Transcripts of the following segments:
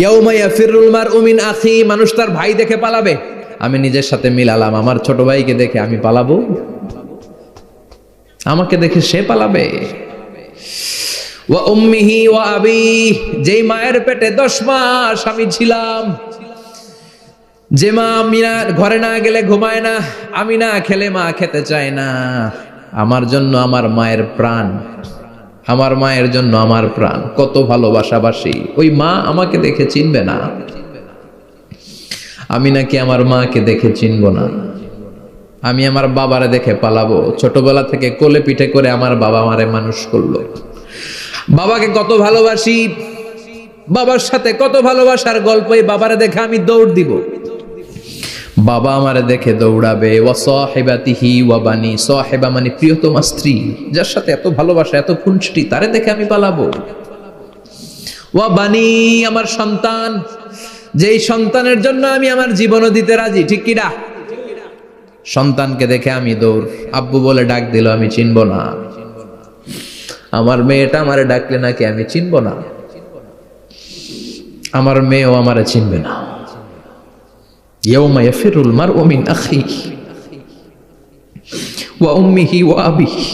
ইয়াউমা ইয়াফিরুল মারউ মিন আখি, মানুষ তার ভাই দেখে পালাবে। আমি নিজের সাথে মিলালাম, আমার ছোট ভাইকে দেখে আমি পালাবো? আমাকে দেখে সে পালাবে? ওয়া উম্মিহি ওয়া আবি, যেই মায়ের পেটে 10 মাস আমি ছিলাম, যে মা মিনা ঘরে না গেলে ঘুমায় না, আমি না খেলে মা খেতে চায় না, আমার জন্য আমার মায়ের প্রাণ, আমার মায়ের জন্য আমার প্রাণ, কত ভালোবাসাবাসী। ওই মা আমাকে দেখে চিনবে না, আমি নাকি আমার মাকে দেখে চিনব না। আমি আমার বাবারে দেখে পালাবো। ছোটবেলা থেকে কোলে পিঠে করে আমার বাবা আমারে মানুষ করলো, বাবাকে কত ভালোবাসি, বাবার সাথে কত ভালোবাসার গল্প, এই বাবারে দেখে আমি দৌড় দিব, বাবা আমারে দেখে দৌড়াবে। ওয়া সাহিবাতিহি ওয়া বানি, সাহিবা মানে প্রিয়তমা স্ত্রী, যার সাথে এত ভালোবাসা এত খুনসুটি, তারে দেখে আমি পালাবো। ওয়া বানি, আমার সন্তান, যেই সন্তানের জন্য আমি আমার জীবনও দিতে রাজি, ঠিক কিনা? সন্তানকে দেখে আমি দৌড়। আব্বু বলে ডাক দিল, আমি চিনব না। আমার মেয়েটা আমারে ডাকলে নাকি আমি চিনব না, আমার মেয়েও আমারে চিনবে না। ইয়াউমা ইয়াফিরুল মারউ মিন আখিহি ওয়া উম্মিহি ওয়া আবিহি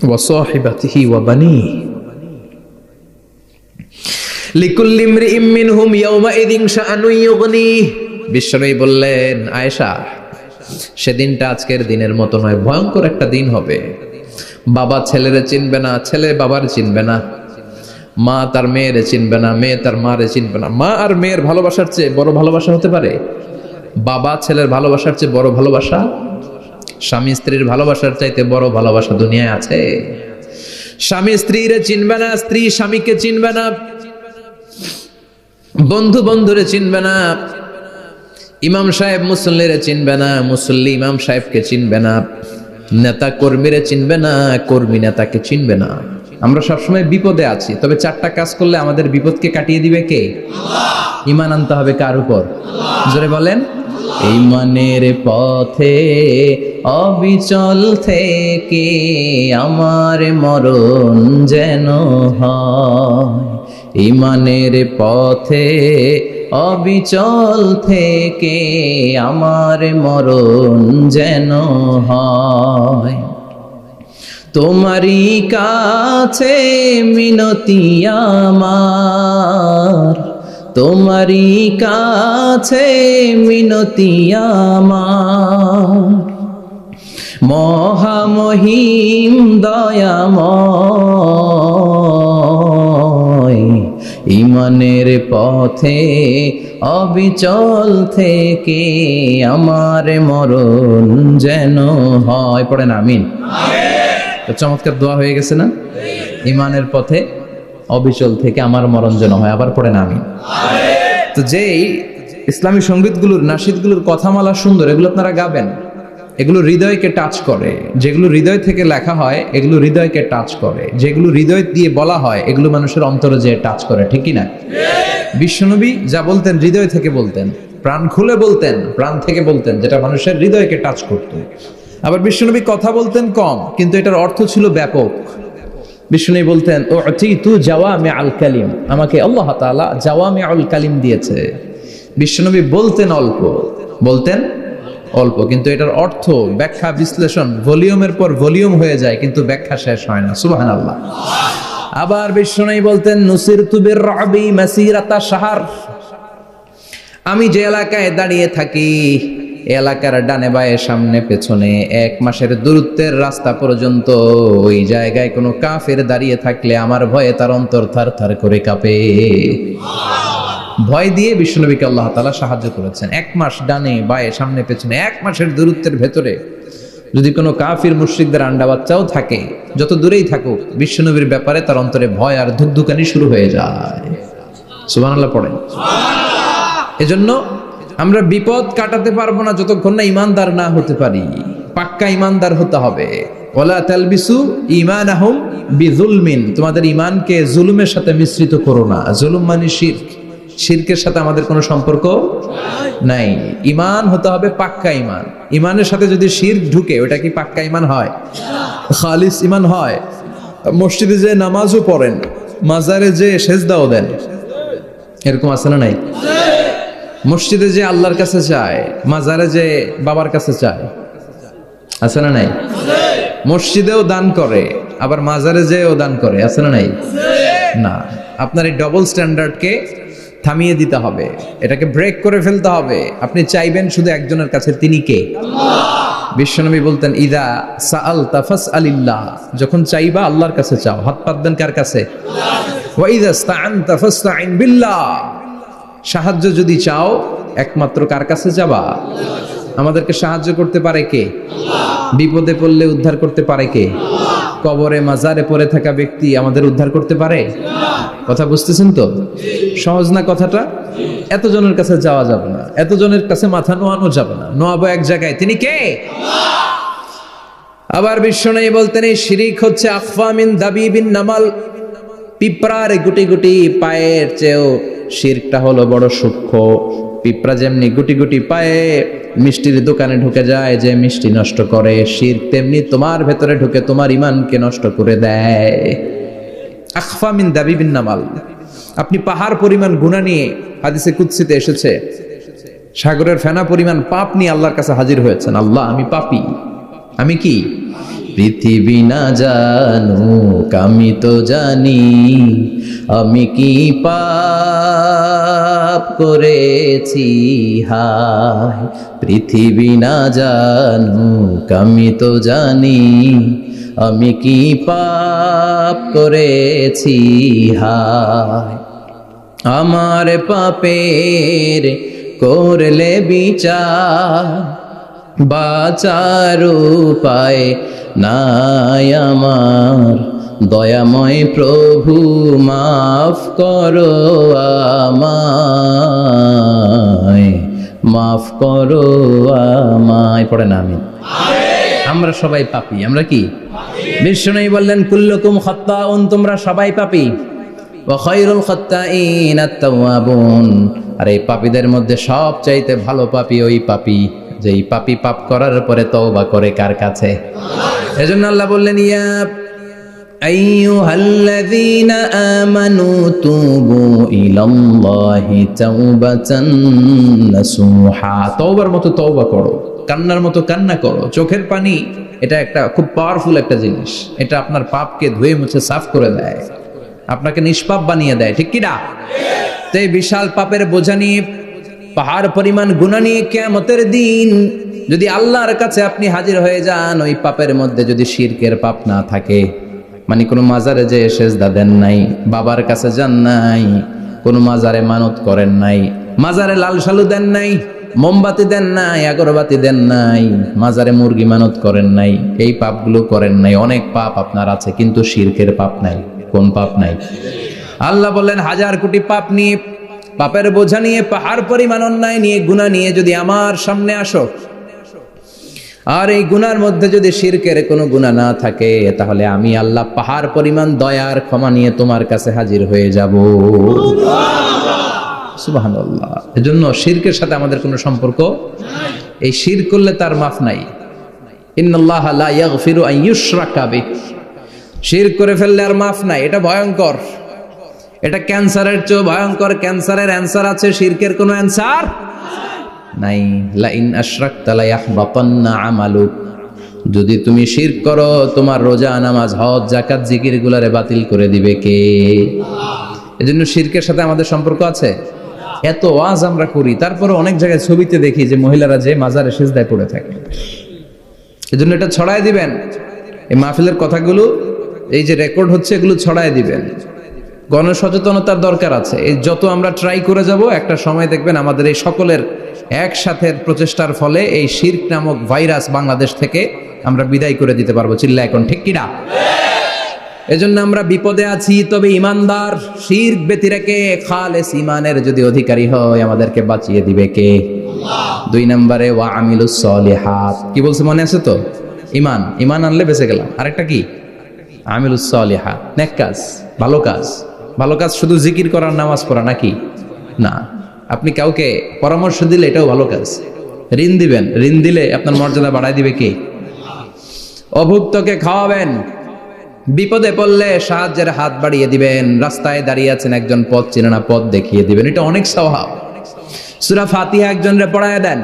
ওয়া সাহিবাতিহি ওয়া বানিহি লিকুল্লি ইমরিইম মিনহুম ইয়াউমাইযিন শাআনুন ইউগনিহি। বিশ্বনবী বললেন, আয়েশা, সেদিনটা আজকের দিনের মতো নয়, ভয়ঙ্কর একটা দিন হবে। বাবা ছেলেরে চিনবে না, ছেলে বাবার চিনবে না, মা তার মেয়েরে চিনবে না, মেয়ে তার মারে চিনবে না। মা আর মেয়ের ভালোবাসার চেয়ে বড় ভালোবাসা হতে পারে? বাবা ছেলের ভালোবাসার চেয়ে বড় ভালোবাসা? স্বামী স্ত্রীর ভালোবাসার চাইতে বড় ভালোবাসা দুনিয়ায় আছে? স্বামী স্ত্রীরে চিনবে না, স্ত্রী স্বামীকে চিনবে না, বন্ধু বন্ধুরে চিনবে না, ইমাম সাহেব মুসল্লিরে চিনবে না, মুসল্লি ইমাম সাহেবকে চিনবে না, নেতা কর্মীরে চিনবে না, কর্মী নেতাকে চিনবে না। আমরা সবসময় বিপদে আছি, তবে 4টা কাজ করলে আমাদের বিপদকে কাটিয়ে দিবে কে? আল্লাহ। ঈমান আনতে হবে কার উপর? জোরে বলেন। ঈমানের পথে অবিচল থেকে আমার মরণ যেন হয়, ঈমানের পথে অবিচল থেকে আমার মরণ যেন হয়। তোমারই কাছে মিনতি আমার, তোমারই কাছে মিনতি আমার, মহামহিম দয়াময়, ঈমানের পথে অবিচল থেকে আমার মরণ যেন হয়। পড়েন আমিন। চমৎকার দোয়া হয়ে গেছে না? ঈমানের পথে অবিচল থেকে আমার মরণ যেন হয়। আবার পড়েন আমিন। তো যেই ইসলামী সঙ্গীতগুলোর, নাশিদগুলোর কথামালা সুন্দর, এগুলো আপনারা গাবেন, এগুলো হৃদয়কে টাচ করে। যেগুলো হৃদয় থেকে লেখা হয় এগুলো হৃদয়কে টাচ করে, যেগুলো হৃদয় দিয়ে বলা হয় এগুলো মানুষের অন্তরে যে টাচ করে, ঠিক কি না? বিশ্বনবী যা বলতেন হৃদয় থেকে বলতেন, প্রাণ খুলে বলতেন, প্রাণ থেকে বলতেন, যেটা মানুষের হৃদয়কে টাচ করত। আবার বিশ্বনবী কথা বলতেন কম, কিন্তু এটার অর্থ ছিল ব্যাপক। বিশ্বনবী বলতেন, উতিতু জাওয়ামিউল কালিম, আমাকে আল্লাহ তাআলা জাওয়ামিউল কালিম দিয়েছে। বিশ্বনবী বলতেন অল্প, বলতেন অল্প, কিন্তু এটার অর্থ, ব্যাখ্যা, বিশ্লেষণ ভলিউমের পর ভলিউম হয়ে যায়, কিন্তু ব্যাখ্যা শেষ হয় না। সুবহানাল্লাহ। আবার বিশ্বনবী বলতেন, নুসিরতু বিররাবি মাসিরাতা শাহর, আমি যে এলাকায় দাঁড়িয়ে থাকি এলাকার ডানে বায়ে সামনে পেছনে 1 মাসের দূরত্বের রাস্তা পর্যন্ত ওই জায়গায় কোনো কাফের দাঁড়িয়ে থাকলে আমার ভয়ে তার অন্তর থার থার করে কাঁপে। ভয় দিয়ে বিশ্বনবীকে আল্লাহ তাআলা সাহায্য করেছেন। 1 মাস ডানে বায়ে সামনে পেছনে 1 মাসের দূরত্বের ভেতরে যদি কোনো কাফির মুশরিকদের আন্ডা বাচ্চাও থাকে, যত দূরেই থাকুক, বিশ্বনবীর ব্যাপারে তার অন্তরে ভয় আর ধুকধুকানি শুরু হয়ে যায়। সুবহানাল্লাহ পড়েন। এজন্য আমরা বিপদ কাটাতে পারবো না যতক্ষণ না ঈমানদার না হতে পারি। পাক্কা ঈমানদার হতে হবে। ওয়ালা তালবিসু ঈমানাহুম বিযুলমিন, তোমাদের ঈমানকে জুলুমের সাথে মিশ্রিত করো না। জুলুম মানে শিরক, শিরকের সাথে আমাদের কোনো সম্পর্ক নাই। ঈমান হতে হবে পাক্কা ঈমান। ঈমানের সাথে যদি শিরক ঢুকে, ওটা কি পাক্কা ঈমান হয়? খালিস ঈমান হয়? মসজিদে যে নামাজও পড়েন, মাজারে যে সেজদাও দেন, এরকম আছে না নাই? মসজিদে যে আল্লাহর কাছে চায়, মাজারে যে বাবার কাছে চায়, আছে না নাই? মসজিদেও দান করে, আবার মাজারে যেও দান করে, আছে না নাই? না, আপনার এই ডবল স্ট্যান্ডার্ডকে থামিয়ে দিতে হবে, এটাকে ব্রেক করে ফেলতে হবে। আপনি চাইবেন শুধু একজনের কাছে, তিনি কে? বিশ্বনবী বলতেন, ইদা সাআলতা ফাসআলিল্লাহ, যখন চাইবা আল্লাহর কাছে চাও। হাত পাতবেন কার কাছে? ওয়া ইদা ইসতাআনতা ফাসতাইন বিল্লাহ, সাহায্য যদি চাও একমাত্র কার কাছে যাবা? আমাদেরকে সাহায্য করতে পারে কে? বিপদে পড়লে উদ্ধার করতে পারে কে? কবরে মাজারে পড়ে থাকা ব্যক্তি আমাদের উদ্ধার করতে পারে? কথা বুঝতেছেন তো? সহজ না কথাটা? এতজনের কাছে যাওয়া যাবে না, এতজনের কাছে মাথা নোয়ানো যাবে না, নোয়াবো এক জায়গায়, তিনি কে? আবার বিশ্বনবী বলতেন, এই শিরিক হচ্ছে আখফা মিন দাবিবিন নামাল, পিঁপড়ার গুটি গুটি পায়ের চেয়েও শিরকটা হলো বড় সূক্ষ্ম। পিঁপড়া যেমনি গুটি গুটি পায়ে মিষ্টির দোকানে ঢুকে যায়, যে মিষ্টি নষ্ট করে, শিরক তেমনি তোমার ভেতরে ঢুকে তোমার ঈমানকে নষ্ট করে দেয়। আখফা মিন দাবিবিন নামাল। আপনি পাহাড় পরিমাণ গুনাহ নিয়ে, হাদিসে কুদসিতে এসেছে, সাগরের ফেনা পরিমাণ পাপ নিয়ে আল্লাহর কাছে হাজির হয়েছেন। আল্লাহ, আমি পাপী, আমি কি? পৃথিবী না জানুক আমি তো জানি, আমি কি পাপ করেছি হায়। পৃথিবী না জানুক আমি তো জানি, আমি কি পাপ করেছি হায়। আমার পাপের করলে বিচার, বাঁচার উপায় নাই আমার। দয়াময় প্রভু মাফ করো আমায়, মাফ করো আমায়। পড়েন আমিন। আমরা সবাই পাপী, আমরা কি? বিষ্ণু বললেন, কুল্লুকুম খাত্তাউন, তোমরা সবাই পাপী। ওয়া খায়রুল খাত্তাইন আত-তাওয়াবুন, আর এই পাপীদের মধ্যে সবচাইতে ভালো পাপী ওই পাপী যেই পাপী পাপ করার পরে তওবা করে কার কাছে? এজন্য আল্লাহ বললেন, ইয়া আইয়ুহাল্লাযীনা আমানু তুবু ইলাল্লাহি তাওবাতান নাসুহা, তওবার মতো তওবা করো, কান্নার মতো কান্না করো। চোখের পানি এটা একটা খুব পাওয়ারফুল একটা জিনিস, এটা আপনার পাপকে ধুয়ে মুছে সাফ করে দেয়, আপনাকে নিষ্পাপ বানিয়ে দেয়, ঠিক কি না? তো এই বিশাল পাপের বোঝা নিয়ে, পাহাড় পরিমাণ গুনাহ নিয়ে কিয়ামতের দিন যদি আল্লাহর কাছে আপনি হাজির হয়ে যান, ওই পাপের মধ্যে যদি শিরকের পাপ না থাকে, মানে কোনো মাজারে যে সেজদা দেন নাই, বাবার কাছে যান নাই, কোনো মাজারে মানত করেন নাই, মাজারে লাল শালু দেন নাই, মোমবাতি দেন নাই, আগরবাতি দেন নাই, মাজারে মুরগি মানত করেন নাই, এই পাপগুলো করেন নাই, অনেক পাপ আপনার আছে, কিন্তু শিরকের পাপ নাই। কোন পাপ নাই? আল্লাহ বললেন, হাজার কোটি পাপ নিয়ে, পাপের বোঝা নিয়ে, পাহাড় পরিমাণ অন্যায় নিয়ে, গুনাহ নিয়ে যদি আমার সামনে আসো, আর এই গুনার মধ্যে যদি শিরকের কোনো গুনাহ না থাকে, তাহলে আমি আল্লাহ পাহাড় পরিমাণ দয়ার ক্ষমা নিয়ে তোমার কাছে হাজির হয়ে যাব। সুবহানাল্লাহ। এজন্য শিরকের সাথে আমাদের কোনো সম্পর্ক, এই শিরক করলে তার মাফ নাই। ইন্নাল্লাহা লা ইয়াগফিরু আন ইউশরাকা বিহি, শিরক করে ফেললে আর মাফ নাই। এটা ভয়ঙ্কর, এটা ক্যান্সারের চেয়ে ভয়ঙ্কর। ক্যান্সারের অ্যান্সার আছে, শিরকের কোনো অ্যান্সার নাই। লা ইন আশরাকতা লা ইয়াহবাতান্না আমালুক, যদি তুমি শিরক করো, তোমার রোজা, নামাজ, হজ, যাকাত, জিকির গুলারে বাতিল করে দিবে কে? এজন্য শিরকের সাথে আমাদের সম্পর্ক আছে। এত ওয়াজ আমরা করি, তারপরে অনেক জায়গায় ছবিতে দেখি যে মহিলারা যে মাজারে সিজদায় পড়ে থাকে। এজন্য এটা ছড়ায় দিবেন, এই মাহফিলের কথাগুলো এই যে রেকর্ড হচ্ছে, এগুলো ছড়ায় দিবেন। গণসচেতনতার দরকার আছে। এই যত আমরা ট্রাই করে যাব, একটা সময় দেখবেন আমাদের এই সকলের একসাথে প্রচেষ্টার ফলে এই শিরক নামক ভাইরাস বাংলাদেশ থেকে আমরা বিদায় করে দিতে পারবো। চিল্লা এখন, ঠিক কিনা? এজন্য আমরা বিপদে আছি, তবে ইমানদার, শিরক ব্যতি রেখে খালেস ইমানের যদি অধিকারী হয়, আমাদেরকে বাঁচিয়ে দিবে কে? দুই নম্বরে ওয়া আমিলুস সলিহাত। কি বলছে মনে আছে তো? ইমান, ইমান আনলে বেঁচে গেলাম। আরেকটা কি? আমিলুস সলিহাত, নেক কাজ, ভালো কাজ। ভালো কাজ শুধু জিকির করার, নামাজ পড়া নাকি? না। আপনি কাউকে পরামর্শ দিলে এটাও ভালো কাজ। ঋণ দিবেন, ঋণ দিলে আপনার মর্যাদা বাড়ায় দিবে কে? অভুক্তকে খাওয়াবেন, বিপদে পড়লে সাহায্যের হাত বাড়িয়ে দিবেন। রাস্তায় দাঁড়িয়ে আছেন, একজন পথ চেনে না, পথ দেখিয়ে দিবেন, এটা অনেক সওয়াব। সূরা ফাতিহা একজনরে পড়ায় দেন,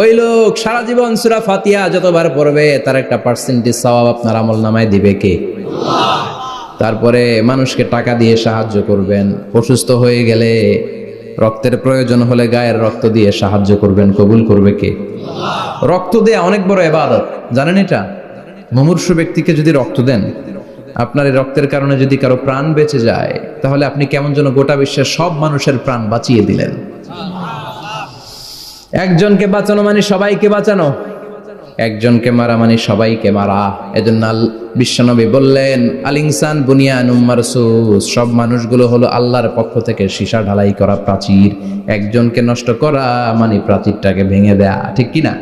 ওই লোক সারা জীবন সূরা ফাতিহা যতবার পড়বে তার একটা পার্সেন্টেজ সওয়াব আপনার আমলনামায় দিবে কে? আল্লাহ। তারপরে মানুষকে টাকা দিয়ে সাহায্য করবেন, অসুস্থ হয়ে গেলে রক্তের প্রয়োজন হলে গায়ের রক্ত দিয়ে সাহায্য করবেন, কবুল করবে কে? আল্লাহ। রক্ত দেয়া অনেক বড় ইবাদত, জানেন এটা? মুমূর্ষু ব্যক্তিকে যদি রক্ত দেন, আপনার এই রক্তের কারণে যদি কারো প্রাণ বেঁচে যায়, তাহলে আপনি কেমন যেন গোটা বিশ্বের সব মানুষের প্রাণ বাঁচিয়ে দিলেন। একজনকে বাঁচানো মানে সবাইকে বাঁচানো, একজনকে মারা মানে সবাইকে মারা। এজন্য বিশ্বনবী বললেন, আল ইনসান বুনিয়ানুম মারসুস, সব মানুষগুলো হলো আল্লাহর পক্ষ থেকে সীসা ঢালাই করা প্রাচীর। একজনকে নষ্ট করা মানে প্রাচীরটাকে ভেঙে দেয়া, ঠিক কিনা?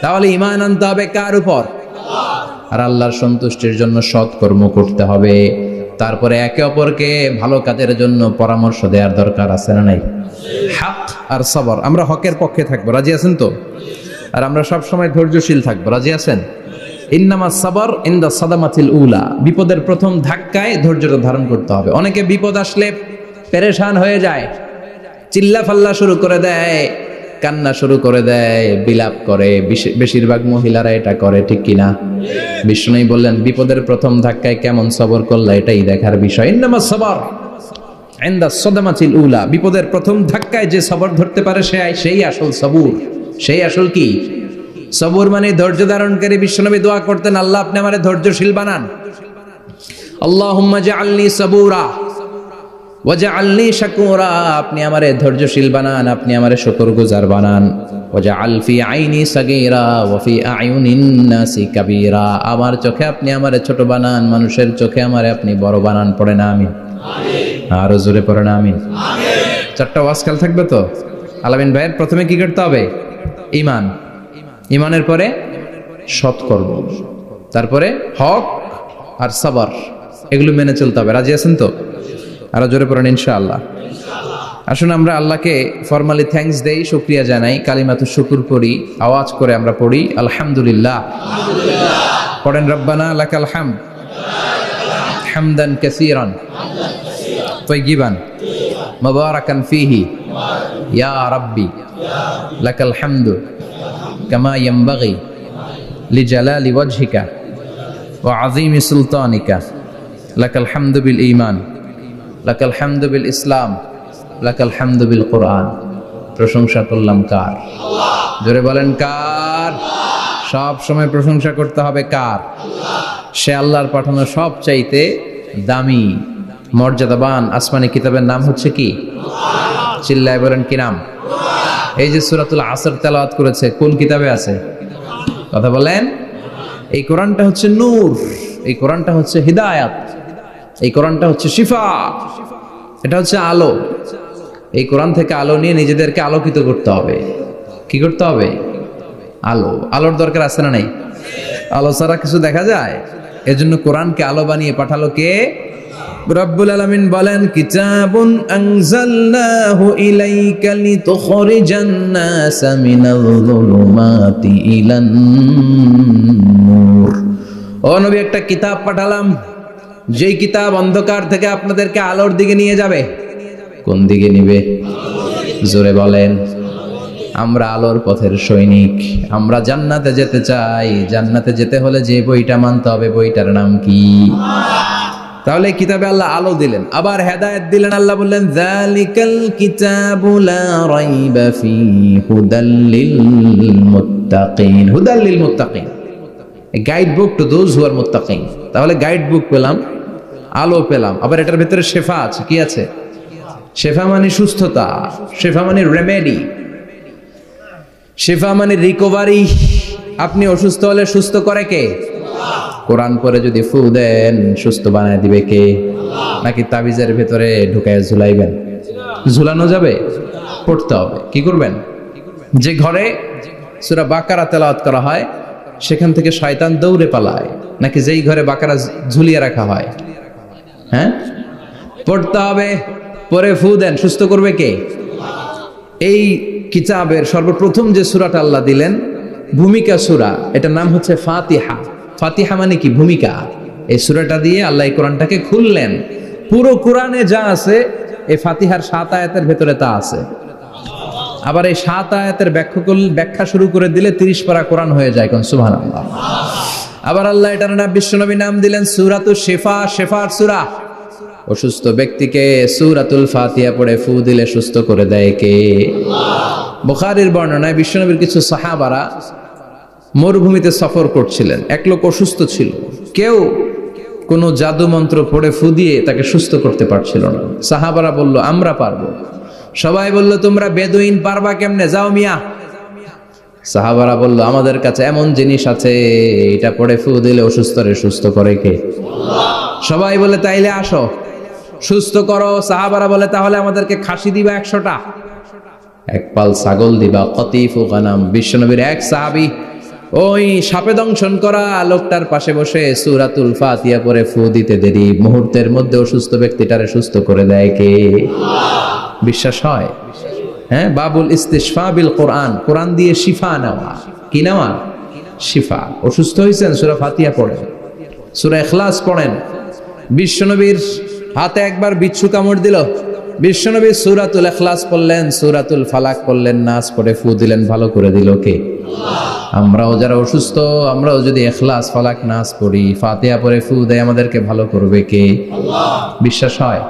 তাহলে ঈমান আনতে হবে কার উপর? আর আল্লাহর সন্তুষ্টির জন্য সৎ কর্ম করতে হবে। তারপরে একে অপরকে ভালো কাজের জন্য পরামর্শ দেওয়ার দরকার আছে না নাই? হক আর সবর, আমরা হকের পক্ষে থাকবো, রাজি আছেন তো? আর আমরা সব সময় ধৈর্যশীল থাকবো, রাজি আছেন? ইন্নামাস সাবর ইনদা সাদামাতিল উলা, বিপদের প্রথম ধাক্কায় ধৈর্যটা ধারণ করতে হবে। অনেকে বিপদ আসলে পেরেশান হয়ে যায়, চিল্লা ফাল্লা শুরু করে দেয়, কান্না শুরু করে দেয়, বিলাপ করে। বেশিরভাগ মহিলারা এটা করে, ঠিক কিনা? বিষ্ণু বললেন, বিপদের প্রথম ধাক্কায় কেমন সবর করলে এটাই দেখার বিষয়। ইন্নামাস সাবর ইনদা সাদামাতিল উলা, বিপদের প্রথম ধাক্কায় যে সবর ধরতে পারে সেই আসল সবুর, সেই আসল কি সবুর মানে ধৈর্য ধারণকারী। বিশ্বনবী দোয়া করতেন, আল্লাহ আপনি আমারে ধৈর্যশীল বানান। আল্লাহুম্মা জাআলনি সাবুরা ওয়াজআলনি শাকুরা, আপনি আমারে ধৈর্যশীল বানান, আপনি আমারে শুকরগুজার বানান। ওয়াজআল ফি আইনি সাগীরা ওয়া ফি আয়ুনিন নাসি কাবীরা, আমার চোখে আপনি আমারে ছোট বানান, মানুষের চোখে আমারে আপনি বড় বানান। পড়ে না আমিন? আমিন। আরো জোরে পড়ে না আমিন? আমিন। চারটা ওয়াজ কাল থাকবে তো? আলামিন ভাইয়ের প্রথমে কি করতে হবে? ঈমান। ঈমানের পরে সৎকর্ম, তারপরে হক আর সবর, এগুলো মেনে চলতে হবে। রাজি আছেন তো? আরো জোরে পড়েন ইনশাআল্লাহ। আসুন আমরা আল্লাহকে ফরমালি থ্যাঙ্কস দেই, শুকরিয়া জানাই, কালিমাতু শুকুর পড়ি, আওয়াজ করে আমরা পড়ি আলহামদুলিল্লাহ। পড়েন রব্বানা লাকাল হামদ হামদান কাসীরান তাইয়িবান মুবারাকান ফীহি ইয়া রাব্বি লাকাল হামদু কামা ইয়ানবাগি লিজালালি ওয়াজহিকা ওয়া আযীমি সুলতানিকা লাকাল হামদু বিল ঈমান লাকাল হামদু বিল ইসলাম লাকাল হামদু বিল কোরআন। প্রশংসা করলাম কার? আল্লাহ। জোরে বলেন কার? সব সময় প্রশংসা করতে হবে কার? আল্লাহ। সে আল্লাহর পাঠানো সব চাইতে দামি মর্যাদাবান আসমানি কিতাবের নাম হচ্ছে কি? কোরআন। চিল্লায় বলেন কি নাম? কোরআন। এই যে সূরাতুল আসর তেলাওয়াত করেছে, কোন কিতাবে আছে? কথা বলেন। এই কোরআনটা হচ্ছে নূর, এই কোরআনটা হচ্ছে হিদায়াত, এই কোরআনটা হচ্ছে শিফা, এটা হচ্ছে আলো। এই কোরআন থেকে আলো নিয়ে নিজেদেরকে আলোকিত করতে হবে। কি করতে হবে? আলো। আলোর দরকার আছে না নাই? আলো ছাড়া কিছু দেখা যায়? এজন্য কোরআনকে আলো বানিয়ে পাঠালো কে? রব্বুল আলামিন বলেন, কিতাবুন আনজালনাহু ইলাইকা লিতুখরিজান নাসা মিনাল যুলুমাতি ইলান নূর। ও নবী, একটা কিতাব পাঠালাম, যেই কিতাব অন্ধকার থেকে আপনাদেরকে আলোর দিকে নিয়ে যাবে। কোন দিকে নিবে? জোরে বলেন। আমরা আলোর পথের সৈনিক, আমরা জান্নাতে যেতে চাই। জান্নাতে যেতে হলে যে বইটা মানতে হবে, বইটার নাম কি? তাহলে কিতাবে আল্লাহ আলো দিলেন, আবার হেদায়েত দিলেন। আল্লাহ বললেন, যালিকাল কিতাবু লা রাইবা ফীহি হুদাল লিল মুত্তাকিন। হুদাল লিল মুত্তাকিন, guide book to those who are মুত্তাকিন। তাহলে গাইড বুক পেলাম, আলো পেলাম, আবার এটার ভিতরে শেফা আছে। কি আছে? শেফা মানে সুস্থতা, শেফা মানে রেমেডি, শেফা মানে রিকভারি। আপনি অসুস্থ হলে সুস্থ করে কে? কোরআন পরে যদি ফু দেন, সুস্থ বানায় দিবে কে? নাকি তাবিজের ভেতরে ঢুকায় ঝুলাইবেন? ঝুলানো যাবে? পড়তে হবে। কি করবেন? যে ঘরে সূরা বাকারা তেলাওয়াত করা হয় সেখান থেকে শয়তান দৌড়ে পালায়, নাকি যেই ঘরে বাকারা ঝুলিয়ে রাখা হয়? হ্যাঁ, পড়তে হবে। পরে ফু দেন, সুস্থ করবে কে? এই কিতাবের সর্বপ্রথম যে সূরাটা আল্লাহ দিলেন, ভূমিকা সূরা, এটার নাম হচ্ছে ফাতিহা। ফাতিহা মানে কি? ভূমিকা। এই সূরাটা দিয়ে আল্লাহ এই কোরআনটাকে খুললেন। পুরো কোরআনে যা আছে এই ফাতিহার 7 আয়াতের ভেতরে তা আছে। আবার এই 7 আয়াতের ব্যাখ্যা শুরু করে দিলে 30 পারা কোরআন হয়ে যায়। কোন সুবহানাল্লাহ। আবার আল্লাহ এটার নাম বিশ্বনবী নাম দিলেন সূরাতুশ শিফা, শেফার সূরা। অসুস্থ ব্যক্তিকে সূরাতুল ফাতিহা পড়ে ফু দিলে সুস্থ করে দেয় কে? বুখারীর বর্ণনায় বিশ্বনবীর কিছু সাহাবারা মরুভূমিতে সফর করছিলেন। এক লোক অসুস্থ ছিল, কেউ কোনো জাদু মন্ত্র পড়ে ফু দিয়ে তাকে সুস্থ করতে পারছিল না। সাহাবারা বলল আমরা পারবো। সবাই বলল তোমরা বেদুইন, পারবা কেমনে, যাও মিয়া। সাহাবারা বলল আমাদের কাছে এমন জিনিস আছে, এটা পড়ে ফু দিলে অসুস্থরে সুস্থ করে কে? সবাই বলে তাইলে আসো সুস্থ করো। সাহাবারা বলে তাহলে আমাদেরকে খাসি দিবা 100টা, এক পাল ছাগল দিবা, কতিফু গানাম। বিশ্বনবীর এক সাহাবী ওই সাপে দংশন করা লোকটার পাশে বসে সূরাতুল ফাতিহা পড়ে ফু দিতে দেরি মুহূর্তের মধ্যে অসুস্থ ব্যক্তিটারে সুস্থ করে দেয় কে? বিশ্বাস হয়? হ্যাঁ, বাবুল ইস্তিশফা বিল কোরআন, কোরআন দিয়ে শিফা নেওয়া। কি নেওয়া? শিফা। অসুস্থ হয়েছেন, সূরা ফাতিহা পড়েন, সূরা ইখলাস পড়েন। বিশ্বনবীর হাতে একবার বিচ্ছু কামড় দিল, বিশ্বনবী সূরাতুল ইখলাস পড়লেন, সূরাতুল ফালাক পড়লেন, নাস পড়ে ফু দিলেন, ভালো করে দিল কে? আমরাও যারা অসুস্থ, আমরাও যদি ইখলাস ফালাক নাস পড়ি, ফাতিহা পড়ে ফু দেয়, আমাদেরকে ভালো করবে কে? বিশ্বাস হয়?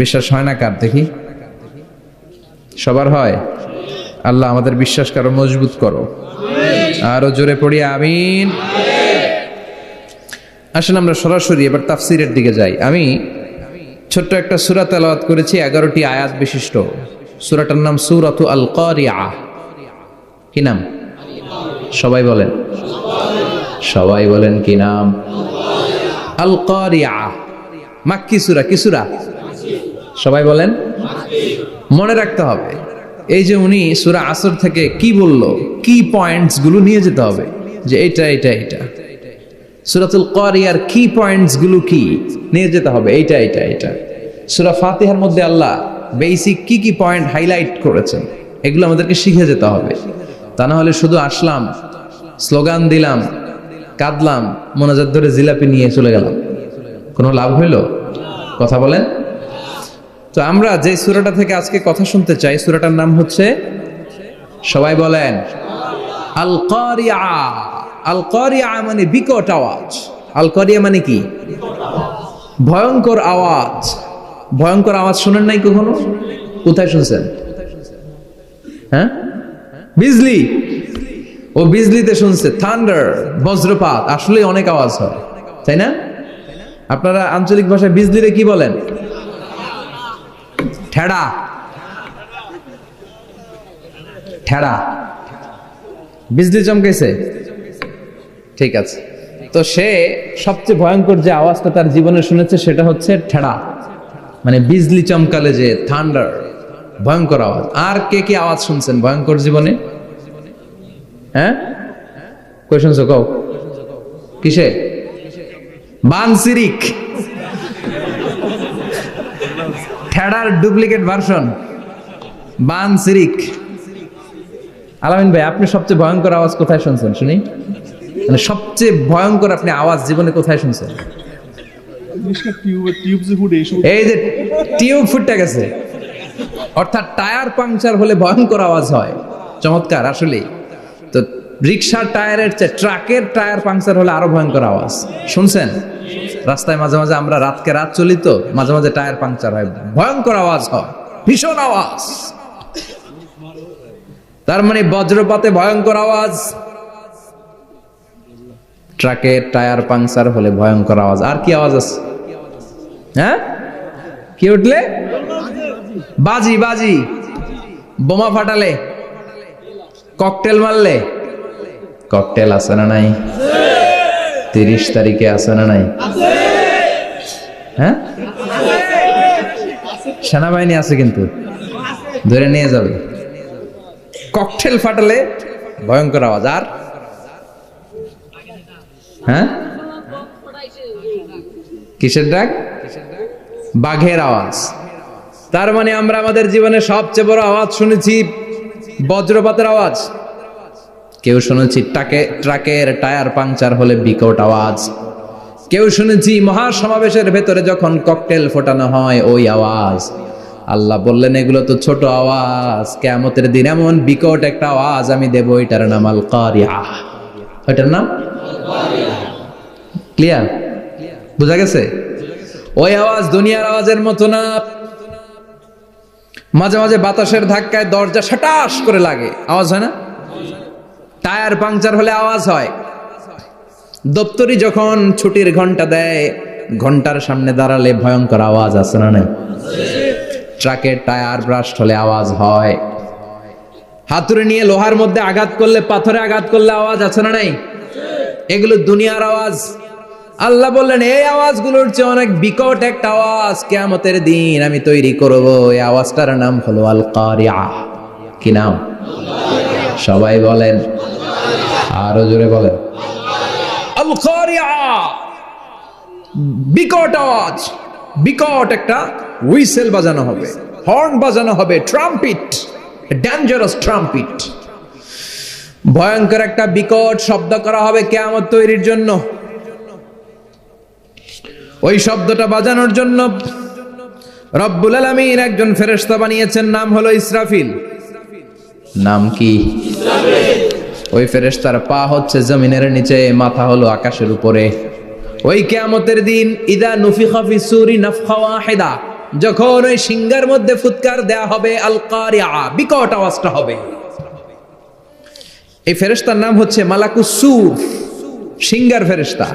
বিশ্বাস হয় না কার? দেখি সবার হয়? আল্লাহ আমাদের বিশ্বাস করো, মজবুত করো। আরো জোরে পড়ি আমিন। আসেন আমরা সরাসরি এবার তাফসীরের দিকে যাই। আমি ছোট্ট একটা সূরা তেলাওয়াত করেছি, 11টি আয়াত বিশিষ্ট। সূরাটার নাম সূরাতু আল কারিয়া। কি নাম? সবাই বলেন, সবাই বলেন কি নাম? আল কারিয়া। মাক্কি সূরা। কি সূরা? সবাই বলেন। মনে রাখতে হবে এই যে উনি সূরা আসর থেকে কি বলল, কি পয়েন্টস গুলো নিয়ে যেতে হবে, যে এটা এটা এটা। সূরাতুল কারিয়ার কি পয়েন্টস গুলো কি নিয়ে যেতে হবে, এইটা এটা এটা। সূরা ফাতিহার মধ্যে আল্লাহ বেসিক কি কি পয়েন্ট হাইলাইট করেছেন, এগুলো আমাদেরকে শিখে যেতে হবে। তা না হলে শুধু আসলাম, স্লোগান দিলাম, কাঁদলাম, মোনাজাত ধরে জিলাপি নিয়ে চলে গেলাম, কোনো লাভ হইল? কথা বলেন। তো আমরা যে সূরাটা থেকে আজকে কথা শুনতে চাই, সূরাটার নাম হচ্ছে, সবাই বলেন, আল কারিয়া। আল কারিয়া মানে বিকট আওয়াজ। আল কারিয়া মানে কি? ভয়ঙ্কর আওয়াজ। ভয়ঙ্কর আওয়াজ শুনেন নাই কখনো? কোথায় শুনছেন? হ্যাঁ, বিজলি। ও বিজলিতে শুনছে, থান্ডার, বজ্রপাত। আসলে অনেক আওয়াজ হয়, তাই না? আপনারা আঞ্চলিক ভাষায় বিজলিরে কি বলেন? ঠেড়া। ঠেড়া। বিজলি চমকেছে, ঠিক আছে। তো সে সবচেয়ে ভয়ঙ্কর যে আওয়াজটা তার জীবনে শুনেছে সেটা হচ্ছে ঠেড়া, মানে বিজলি চমকালে যে থান্ডার, ভয়ঙ্কর আওয়াজ। আর কে কি আওয়াজ শুনছেন ভয়ঙ্কর জীবনে? হ্যাঁ, কই শুনছো? কও কিসে? বানসিরিক, ঠেড়ার ডুপ্লিকেট ভার্সন বানসিরিক। আলামিন ভাই, আপনি সবচেয়ে ভয়ঙ্কর আওয়াজ কোথায় শুনছেন শুনি? মানে সবচেয়ে ভয়ঙ্কর আপনি আওয়াজ জীবনে কোথায় শুনছেন? এই যে টিউব ফুটে গেছে, অর্থাৎ টায়ার পাংচার হলে ভয়ঙ্কর আওয়াজ হয়। চমৎকার আসলে। তো রিক্সার টায়ারের চেয়ে ট্রাকের টায়ার পাংচার হলে আরো ভয়ঙ্কর আওয়াজ শুনছেন? রাস্তায় মাঝে মাঝে আমরা রাতকে রাত চলি, তো মাঝে মাঝে টায়ার পাংচার হয়, ভয়ঙ্কর আওয়াজ হয়, ভীষণ আওয়াজ। তার মানে বজ্রপাতে ভয়ঙ্কর আওয়াজ, ট্রাকের টায়ার পাংচার হলে ভয়ঙ্কর আওয়াজ। আর কি আওয়াজ আছে? হ্যাঁ, কি উঠলে? বাজি। বাজি, বোমা ফাটালে, ককটেল মারলে। ককটেল আছে না নাই? 30 তারিখে আছে না নাই? হ্যাঁ, সেনাবাহিনী আছে কিন্তু ধরে নিয়ে যাবে। ককটেল ফাটালে ভয়ঙ্কর আওয়াজ। আর হ্যাঁ, কিসের ডাক? বাঘের আওয়াজ। তার মানে আমরা আমাদের জীবনে সবচেয়ে বড় আওয়াজ শুনেছি বজ্রপাতের আওয়াজ। কেউ শুনেছি ট্রাকের টায়ার পাংচার হলে বিকট আওয়াজ। কেউ শুনেছি মহাসমাবেশের ভেতরে যখন ককটেল ফোটানো হয় ওই আওয়াজ। আল্লাহ বললেন এগুলো তো ছোট আওয়াজ, কিয়ামতের দিন এমন বিকট একটা আওয়াজ আমি দেব, এটার নাম আল কারিয়া। এটার নাম ক্লিয়ার? বুঝা গেছে? ওই আওয়াজ দুনিয়ার আওয়াজের মতো না। মাঝে মাঝে বাতাসের ধাক্কায় দরজা সাটাস করে লাগে, আওয়াজ হয় না? টায়ার পাংচার হলে আওয়াজ হয়। দপ্তরি যখন ছুটির ঘন্টা দেয়, ঘন্টার সামনে দাঁড়ালে ভয়ঙ্কর আওয়াজ আছে না নাই? ট্রাকের টায়ার ব্রাস্ট হলে আওয়াজ হয়। হাতুড়ি নিয়ে লোহার মধ্যে আঘাত করলে, পাথরে আঘাত করলে আওয়াজ আছে না নাই? এগুলো দুনিয়ার আওয়াজ। আল্লাহ বললেন এই আওয়াজগুলোর চেয়ে অনেক বিকট একটা আওয়াজ কিয়ামতের দিন আমি তৈরি করব। এই আওয়াজটার নাম হলো আল কারিয়া। কি নাম? সবাই বলেন, আরো জোরে বলেন, আল কারিয়া। বিকট আওয়াজ, বিকট একটা হুইসেল বাজানো হবে, হর্ন বাজানো হবে, ট্রাম্পিট, ডেঞ্জারাস ট্রাম্পিট। ভয়ঙ্কর একটা বিকট শব্দ করা হবে কিয়ামত তৈরির জন্য। ওই শব্দটা বাজানোর জন্য রব্বুল আলামিন একজন ফেরেশতা বানিয়েছেন, নাম হলো ইসরাফিল। নাম কি? ওই ফেরেশতার পা হচ্ছে জমিনের নিচে, মাথা হলো আকাশের উপরে। ওই কিয়ামতের দিন ইদা নুফিখা ফিস সূরি নাফখা ওয়াহিদা, যখন ওই সিংহার মধ্যে ফুৎকার দেয়া হবে, আল কারিয়া, বিকট আওয়াজটা হবে। এই ফেরেশতার নাম হচ্ছে মালাকুস সূর, সিংহার ফেরেশতা।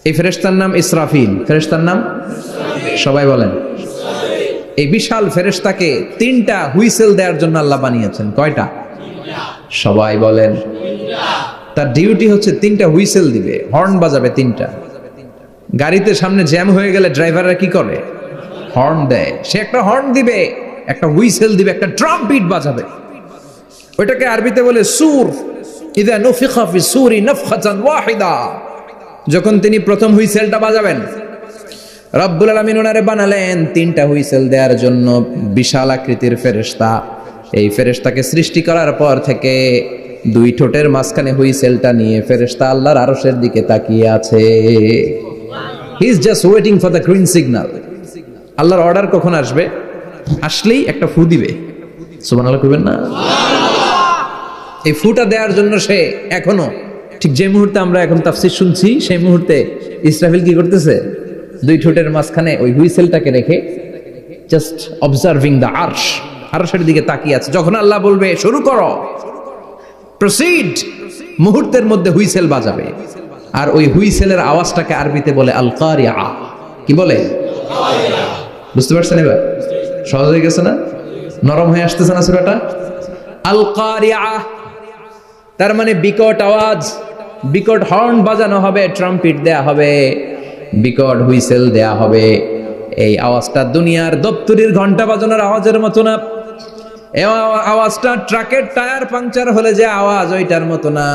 এই ফেরেশতার নাম ইসরাফিল। ফেরেশতার নাম সবাই বলেন। এই বিশাল ফেরেশতাকে তিনটা হুইসেল দেওয়ার জন্য আল্লাহ বানিয়েছেন। কয়টা? সবাই বলেন। তার ডিউটি হচ্ছে তিনটা হুইসেল দিবে, হর্ন বাজাবে তিনটা। গাড়িতে সামনে জ্যাম হয়ে গেলে ড্রাইভাররা কি করে? হর্ন দেয়। সে একটা হর্ন দিবে, একটা হুইসেল দিবে, একটা ট্রাম্পিট বাজাবে। ওইটাকে আরবিতে বলে সুর। ইদা নুফিখা ফিস সূরি নাফখাতান ওয়াহিদা, যখন তিনি প্রথম হুইসেলটা বাজাবেন, রব্বুল আলামিন ওনারে বানালেন তিনটা হুইসেল দেওয়ার জন্য বিশাল আকৃতির ফেরেশতা। এই ফেরেশতাকে সৃষ্টি করার পর থেকে দুই ঠোঁটের মাঝখানে হুইসেলটা নিয়ে ফেরেশতা আল্লাহর আরশের দিকে তাকিয়ে আছে। He is just waiting for the green signal. আল্লাহর অর্ডার কখন আসবে, আসলেই একটা ফু দিবে। সুবহানাল্লাহ কইবেন না? এই ফুটা দেওয়ার জন্য সে এখনো, ঠিক যে মুহূর্তে আমরা এখন তাফসীর শুনছি, সেই মুহূর্তে ইসরাফিল কি করতেছে? দুই ঠোঁটের মাঝখানে ওই হুইসেলটাকে রেখে জাস্ট অবজার্ভিং দ্য আরশ, আরশের দিকে তাকিয়ে আছে। যখন আল্লাহ বলবে শুরু করো, প্রসিড, মুহূর্তের মধ্যে হুইসেল বাজাবে। আর ওই হুইসেলের আওয়াজটাকে আরবিতে বলে আল কারিয়া। কি বলে? বুঝতে পারছেন এবার? সহজ হয়ে গেছে না? নরম হয়ে আসতেছে না সূরাটা? আল কারিয়া তার মানে বিকট আওয়াজ, বিকট হর্ন বাজানো হবে, ট্রাম্পিট দেয়া হবে, বিকট হুইসেল দেয়া হবে। এই আওয়াজটা দুনিয়ার দপ্তরির ঘন্টা বাজানোর আওয়াজের মতো না। এই আওয়াজটা ট্রাকের টায়ার পাংচার হলে যে আওয়াজ, ওইটার মতো না।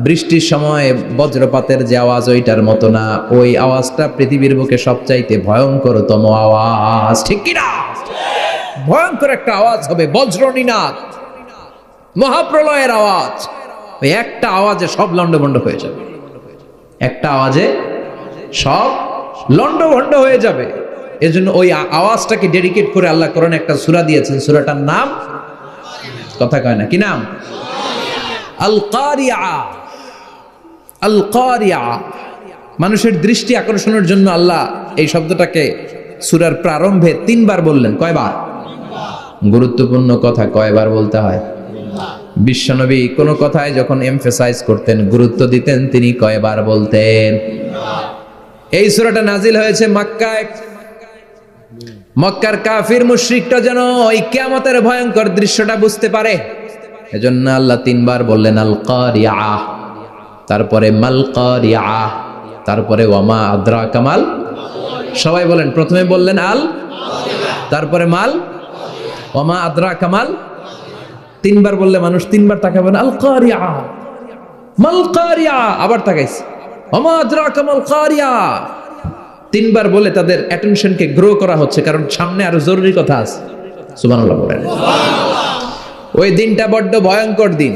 বৃষ্টির সময় বজ্রপাতের যে আওয়াজ, ওইটার মতো না। ওই আওয়াজটা পৃথিবীর বুকে সবচাইতে ভয়ঙ্করতম আওয়াজ। ঠিক কিনা? ভয়ঙ্কর একটা আওয়াজ হবে, বজ্রনিনাদ, মহাপ্রলয়ের আওয়াজ। ওই একটা আওয়াজে সব লন্ডভন্ড হয়ে যাবে। একটা আওয়াজে সব লন্ডভন্ড হয়ে যাবে। এজন্য ওই আওয়াজটাকে ডেডিকেট করে আল্লাহ কোরআনে একটা সূরা দিয়েছেন। সূরাটার নাম, কথা কয় না, কি নাম? আল কারিয়া। আল কারিয়া। মানুষের দৃষ্টি আকর্ষণের জন্য আল্লাহ এই শব্দটাকে সূরার প্রারম্ভে 3 বার বললেন। কয়বার? গুরুত্বপূর্ণ কথা কয়বার বলতে হয়? বিশ্বনবী কোন কথায় যখন এমফাসাইজ করতেন, গুরুত্ব দিতেন, তিনি কয়বার বলতেন? এই সূরাটা নাজিল হয়েছে মক্কায়। মক্কার কাফির মুশরিকরা যেন ওই কিয়ামতের ভয়ঙ্কর দৃশ্যটা বুঝতে পারে, এজন্য আল্লাহ 3 বার বললেন আল কারিয়া, তারপরে মাল কারিয়া, তারপরে ওয়ামা আদরাকা মাল। সবাই বলেন। প্রথমে বললেন আল, তারপরে মাল, ওয়ামা আদরাকা মাল। 3 বার বললে মানুষ 3 বার তাকাবেন, আল কারিয়া, মাল কারিয়া, আবার তাকাইছে, ওয়ামা আদরাকা মাল কারিয়া। 3 বার বলে তাদের অ্যাটেনশনকে গ্রো করা হচ্ছে, কারণ সামনে আরো জরুরি কথা আছে। সুবহানাল্লাহ বলেন। ওই দিনটা বড্ড ভয়ঙ্কর দিন,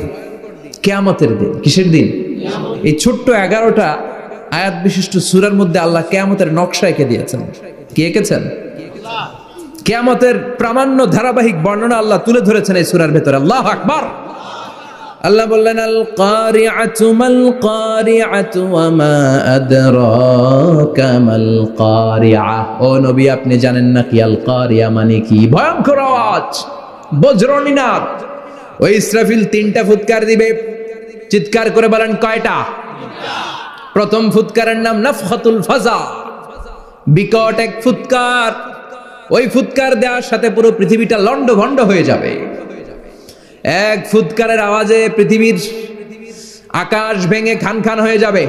কিয়ামতের দিন। কিসের দিন? এই ছোট্ট 11টা আয়াত বিশিষ্ট সূরার মধ্যে আল্লাহ কিয়ামতের নকশা এঁকে দিয়েছেন। কি এঁকেছেন? কিয়ামতের প্রামাণ্য ধারাবাহিক বর্ণনা আল্লাহ তুলে ধরেছেন এই সূরার ভেতরে। আল্লাহু আকবার। আল্লাহ বললেন আল কারিআতু মাল কারিআতু ওয়া মা আদরাকা মাল কারিআ। ও নবী, আপনি জানেন না কি আল কারিআ মানে কি? ভয়ঙ্কর আওয়াজ, বজ্রনিনাদ। ওই ইসরাফিল 3টা ফুৎকার দিবে। চিৎকার করে বলেন কয়টা? প্রথম ফুৎকারের নাম নাফখাতুল ফাজা, বিকট এক ফুৎকার। ওই ফুৎকার দেওয়ার সাথে পুরো পৃথিবীটা লন্ডভন্ড হয়ে যাবে। এক ফুৎকারের আওয়াজে পৃথিবীর আকাশ ভেঙে খান খান হয়ে যাবে,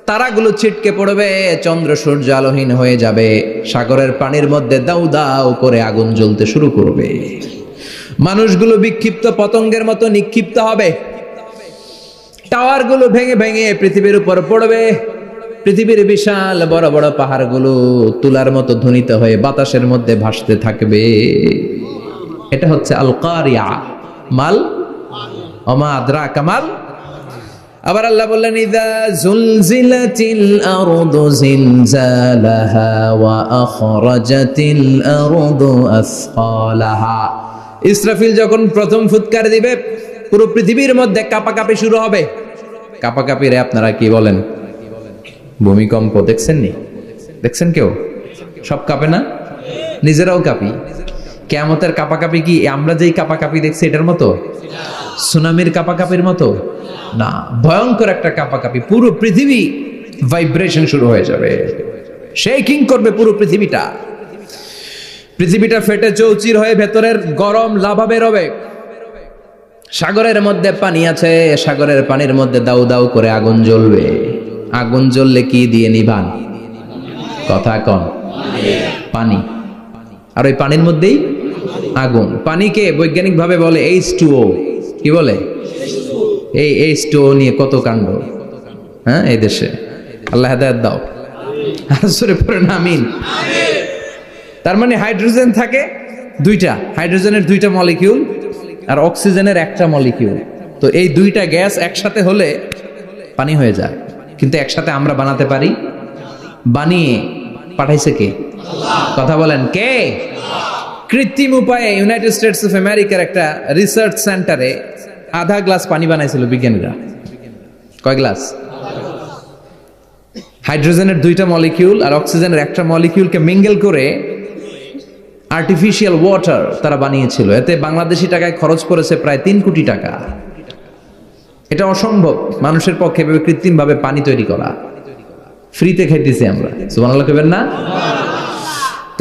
তারাগুলো ছিটকে পড়বে, চন্দ্র সূর্য আলোহীন হয়ে যাবে, সাগরের পানির মধ্যে দাউ দাউ করে আগুন জ্বলতে শুরু করবে, মানুষগুলো বিক্ষিপ্ত পতঙ্গের মতো নিক্ষিপ্ত হবে, টাওয়ারগুলো ভেঙে ভেঙে পৃথিবীর উপর পড়বে, পৃথিবীর বিশাল বড় বড় পাহাড়গুলো তুলার মতো ধ্বনিত হয়ে বাতাসের মধ্যে ভাসতে থাকবে। এটা হচ্ছে আল কারিআ। মাল ওমা আদরাকা মাল। আবার আল্লাহ বললেন ইযা যুলজিলাতিল আরদু জিলজালাহা ওয়া আখরাজাতিল আরদু আসকালাহা। ইসরাফিল যখন প্রথম ফুৎকার দিবে, পুরো পৃথিবীর মধ্যে কাঁপাকাঁপি শুরু হবে। কাঁপাকাঁপিরে আপনারা কি বলেন? ভূমিকম্প দেখছেন নি? দেখছেন কেউ? সব কাঁপে না? নিজেরাও কাঁপি। কিয়ামতের কাঁপাকাঁপি কি আমরা যেই কাঁপাকাঁপি দেখছি এটার মতো? সুনামির কাঁপাকাঁপির মতো না, ভয়ঙ্কর একটা কাঁপাকাঁপি। পুরো পৃথিবী ভাইব্রেশন শুরু হয়ে যাবে, শেকিং করবে পুরো পৃথিবীটা। পৃথিবীটা ফেটে চৌচির হয়ে ভেতরের গরম লাভা বেরোবে। সাগরের মধ্যে পানি আছে, সাগরের পানির মধ্যে দাউ দাউ করে আগুন জ্বলবে। আগুন জ্বললে কি দিয়ে নিভান? কথা কন। পানি। আর ওই পানির মধ্যেই আগুন। পানিকে বৈজ্ঞানিক ভাবে বলে H2O। কি বলে? এই H2O নিয়ে কত কাণ্ড, হ্যাঁ, এই দেশে। আল্লাহ হেদায়েত দাও। আসরে পড়েন আমিন। তার মানে হাইড্রোজেন থাকে দুইটা, হাইড্রোজেনের 2টা মলিকিউল আর অক্সিজেনের 1টা মলিকিউল। তো এই 2টা গ্যাস একসাথে হলে পানি হয়ে যায়। কিন্তু একসাথে আমরা বানাতে পারি? বানিয়ে পাঠাইছে কে? কথা বলেন কে? কৃত্রিম উপায়ে ইউনাইটেড স্টেটস অফ আমেরিকার একটা রিসার্চ সেন্টারে আধা গ্লাস পানি বানাইছিল বিজ্ঞানীরা। কয় গ্লাস? হাইড্রোজেনের 2টা মলিকিউল আর অক্সিজেনের 1টা মলিকিউলকে মিঙ্গেল করে আর্টিফিশিয়াল ওয়াটার তারা বানিয়েছিল। এতে বাংলাদেশি টাকায় খরচ করেছে প্রায় 3 কোটি টাকা। এটা অসম্ভব মানুষের পক্ষে কৃত্রিম ভাবে পানি তৈরি করা। ফ্রিতে খাইতেছি আমরা, সুবহানাল্লাহ কইবেন না?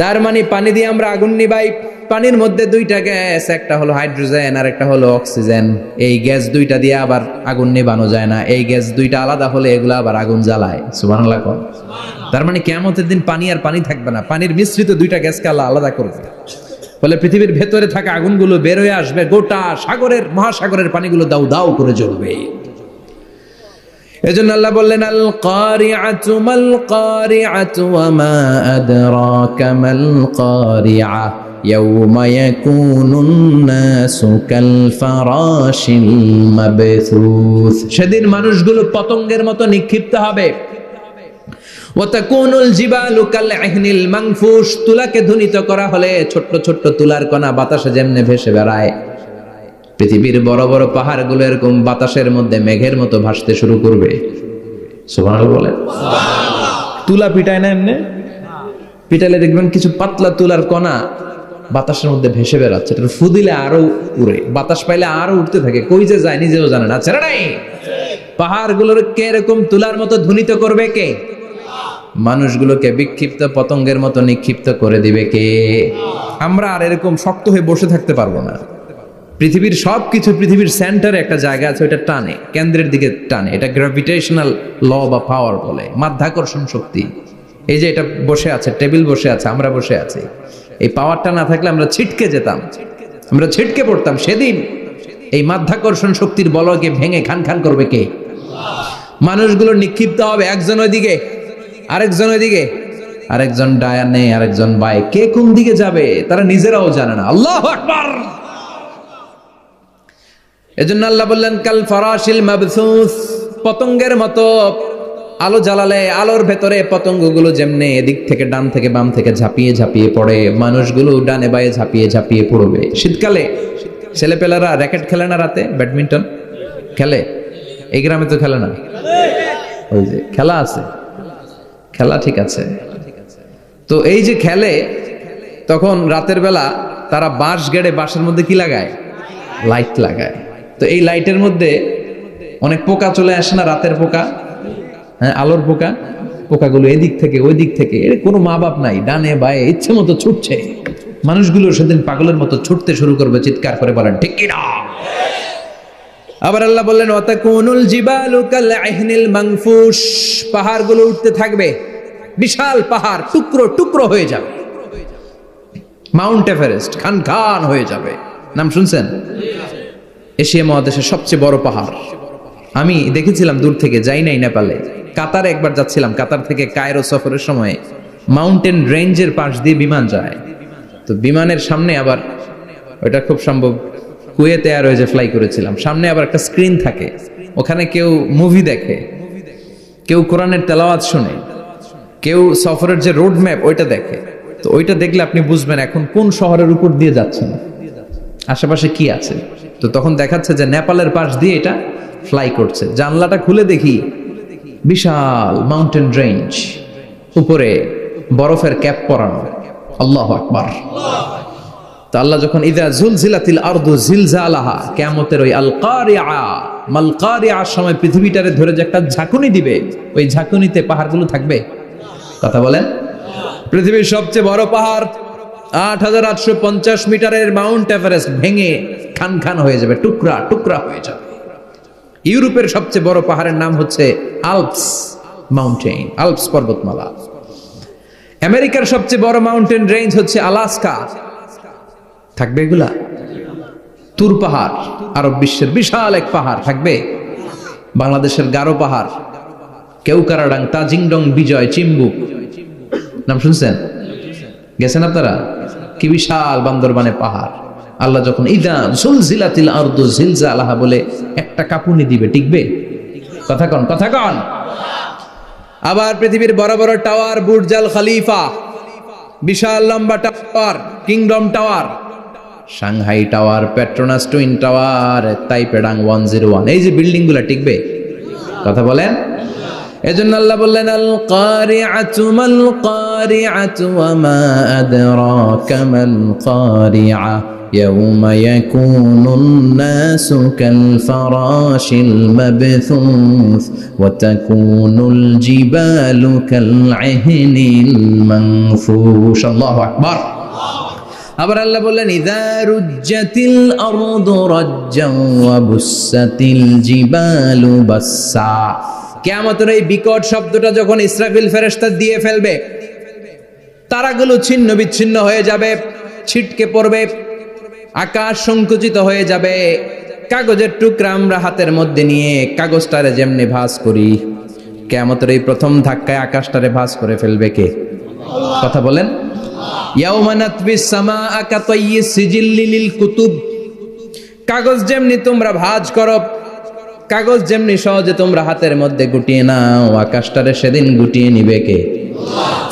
তার মানে পানি দিয়ে আমরা আগুন নিভাই। পানির মধ্যে 2টা গ্যাস, একটা হলো হাইড্রোজেন আর একটা হলো অক্সিজেন। এই গ্যাস 2টা দিয়ে আবার আগুন নেভানো যায় না। এই গ্যাস 2টা আলাদা হলে এগুলো আবার আগুন জ্বালায়। সুবহানাল্লাহ কোন। তার মানে কিয়ামতের দিন পানি আর পানি থাকবে না, পানির মিশ্রিত 2টা গ্যাসকে আল্লাহ আলাদা করবে। ফলে পৃথিবীর ভেতরে থাকা আগুনগুলো বের হয়ে আসবে, গোটা সাগরের মহাসাগরের পানিগুলো দাউ দাউ করে জ্বলবে। এজন্য আল্লাহ বললেন আল কারিআতু মাল কারিআতু ওয়া মা আদরাকা মাল কারিআ ইয়াওমা ইয়াকুনুন নাসু কাল ফারাশিল মাবথুস। সেদিন মানুষগুলো পতঙ্গের মতো নিক্ষিপ্ত হবে। ওয়া তাকুনুল জিবালু কাল ইহনিল মানফুশ। তুলাকে ধ্বনিত করা হলে ছোট্ট ছোট্ট তুলার কণা বাতাসে যেমনে ভেসে বেড়ায়, পৃথিবীর বড় বড় পাহাড়গুলো এরকম বাতাসের মধ্যে মেঘের মতো ভাসতে শুরু করবে। সুবহানাল্লাহ বলেন। তুলা পিটায় না এমনি? পিটালে দেখবেন কিছু পাতলা তুলার কণা বাতাসের মধ্যে ভেসে বেড়াচ্ছে। এটা ফু দিলে আরো উড়ে, বাতাস পাইলে আরো উঠতে থাকে, কই যে যায় নিজেও জানে না। ছেড়ে নাই। পাহাড়গুলোর কে এরকম তুলার মতো ধ্বনিত করবে কে? মানুষগুলোকে বিক্ষিপ্ত পতঙ্গের মতো নিক্ষিপ্ত করে দিবে কে? আমরা আর এরকম শক্ত হয়ে বসে থাকতে পারবো না। পৃথিবীর সবকিছু, পৃথিবীর সেন্টারে একটা জায়গা আছে, ওটা টানে, কেন্দ্রের দিকে টানে। এটা গ্র্যাভিটেশনাল ল বা পাওয়ার বলে, মাধ্যাকর্ষণ শক্তি। এই যে এটা বসে আছে, টেবিল বসে আছে, আমরা বসে আছি, এই পাওয়ারটা না থাকলে আমরা ছিটকে যেতাম, আমরা ছিটকে পড়তাম। সেদিন এই মাধ্যাকর্ষণ শক্তির বলকে ভেঙে খান খান করবে কে? মানুষগুলো নিক্ষিপ্ত হবে, একজন ওইদিকে, আরেকজন ওইদিকে, আরেকজন ডায়ানে, আরেকজন বাই। কে কোন দিকে যাবে তারা নিজেরাও জানে না। আল্লাহু আকবার। এজন্য আল্লাহ বললেন কাল ফারাশিল মাবসুস, পতঙ্গের মতো আলো জ্বালালে আলোর ভেতরে পতঙ্গগুলো যেমনে এদিক থেকে ডান থেকে বাম থেকে ঝাঁপিয়ে ঝাঁপিয়ে পড়ে, মানুষগুলো ডানে বায়ে ঝাঁপিয়ে ঝাঁপিয়ে পড়বে। শীতকালে ছেলেপেলারা র্যাকেট খেলে না, রাতে ব্যাডমিন্টন খেলে, এই গ্রামে তো খেলে না, ওই যে খেলা আছে, খেলা ঠিক আছে। তো এই যে খেলে, তখন রাতের বেলা তারা বাঁশ গেড়ে বাঁশের মধ্যে কি লাগায়, লাইট লাগায়। তো এই লাইটের মধ্যে অনেক পোকা চলে আসে না, রাতের পোকা, হ্যাঁ আলোর পোকা, পোকাগুলো এদিক থেকে ওই দিক থেকে, এর কোনো মা বাপ নাই, ডানে বায়ে ইচ্ছে মতো ছুটছে। মানুষগুলো সেদিন পাগলের মতো ছুটতে শুরু করবে, চিৎকার করে বলেন ঠিক কি না। আবার আল্লাহ বললেন ওয়াতাকুনুল জিবালু কাল আহিনিল মানফুশ, পাহাড়গুলো উঠতে থাকবে, বিশাল পাহাড় টুকরো টুকরো হয়ে যাবে। মাউন্ট এভারেস্ট খান খান হয়ে যাবে, নাম শুনছেন? এশিয়া মহাদেশের সবচেয়ে বড় পাহাড়। আমি দেখেছিলাম দূর থেকে, যাই নাই নেপালে, কাতারে একবার যাচ্ছিলাম, কাতার থেকে কায়রো সফরের সময় মাউন্টেন রেঞ্জের পাশ দিয়ে বিমান যায়। তো বিমানের সামনে আবার, ওটা খুব সম্ভব কুয়েতে এয়ারওয়েজে ফ্লাই করেছিলাম, সামনে আবার একটা স্ক্রিন থাকে, ওখানে কেউ মুভি দেখে, কেউ কোরআনের তেলাওয়াত শুনে, কেউ সফরের যে রোড ম্যাপ ওইটা দেখে। তো ওইটা দেখলে আপনি বুঝবেন এখন কোন শহরের উপর দিয়ে যাচ্ছেন, আশেপাশে কি আছে। তো তখন দেখাচ্ছে যে নেপালের পাশ দিয়ে এটা ফ্লাই করছে। জানলাটা খুলে দেখি বিশাল মাউন্টেন রেঞ্জ, উপরে বরফের ক্যাপ পরানো। আল্লাহু আকবার। তো আল্লাহ যখন ইযা জুলজিলাতিল আরদু জিলজালাহা, কিয়ামতের ওই আল কারিআ মাল কারিআর সময় পৃথিবীটারে ধরে যে একটা ঝাঁকুনি দিবে, ওই ঝাঁকুনিতে পাহাড়গুলো থাকবে। কথা বলেন, পৃথিবীর সবচেয়ে বড় পাহাড় ৮৮৫০ মিটারের মাউন্ট এভারেস্ট ভেঙে খান খান হয়ে যাবে, টুকরা টুকরা হয়ে যাবে। ইউরোপের সবচেয়ে বড় পাহাড়ের নাম হচ্ছে আল্পস মাউন্টেন, আল্পস পর্বতমালা। আমেরিকার সবচেয়ে বড় মাউন্টেন রেঞ্জ হচ্ছে আলাস্কা, থাকবে এগুলা। তুর পাহাড় আরব বিশ্বের বিশাল এক পাহাড় থাকবে। বাংলাদেশের গারো পাহাড়, কেউকারাডাং, তাজিংডং, বিজয়, চিম্বুক, নাম শুনছেন? গেছেন আপনারা? কি বিশাল বান্দরবানে পাহাড়। আল্লাহ যখন ইদা জুলজিলাতিল আরদু জিলজালাহা বলে একটা কাঁপুনি দিবে, টিকবে? কথা কন, কথা কন। আবার পৃথিবীর বড় বড় টাওয়ার, বুর্জ আল খলিফা, বিশাল লম্বা tower, Kingdom Tower, Shanghai Tower, Petronas Twin Tower, Taipei 101, এই যে বিল্ডিং গুলা টিকবে? কথা বলেন। এজন্য আল্লাহ বললেন আল কারিআতু মাল কারিআতু ওয়া মা আদরাকা মাল কারিআ ইয়াউমা ইয়াকুনুন নাসু কাল ফারাশিল মাবথুস ওয়া তাকুনুল জিবালু কাল আহিনিল মানফুশ। আল্লাহু আকবার। আবার আল্লাহ বললেন ইযা রুজ্জাতিল আরদু রাজ্জান ওয়া বুসাতিল জিবালু বাসসা। কিয়ামতের এই বিকট শব্দটা যখন ইসরাফিল ফেরেশতা দিয়ে ফেলবে, তারাগুলো ছিন্ন বিচ্ছিন্ন হয়ে যাবে, ছিটকে পড়বে, আকাশ সংকুচিত হয়ে যাবে। কাগজের টুকরা আমরা হাতের মধ্যে নিয়ে কাগজটারে যেমনি ভাঁজ করি, কিয়ামতের এই প্রথম ধাক্কায় আকাশটারে ভাঁজ করে ফেলবে কে? কথা বলেন। ইয়াউমা নাতবিস সামাআ কাতাইয়িস সিজিল্লি লিল কুতুব, কাগজ যেমনি তোমরা ভাঁজ করো, কাগজ যেমনি সহজে তোমরা হাতের মধ্যে গুটিয়ে নাও, আকাশটারে সেদিন গুটিয়ে নিবে কে?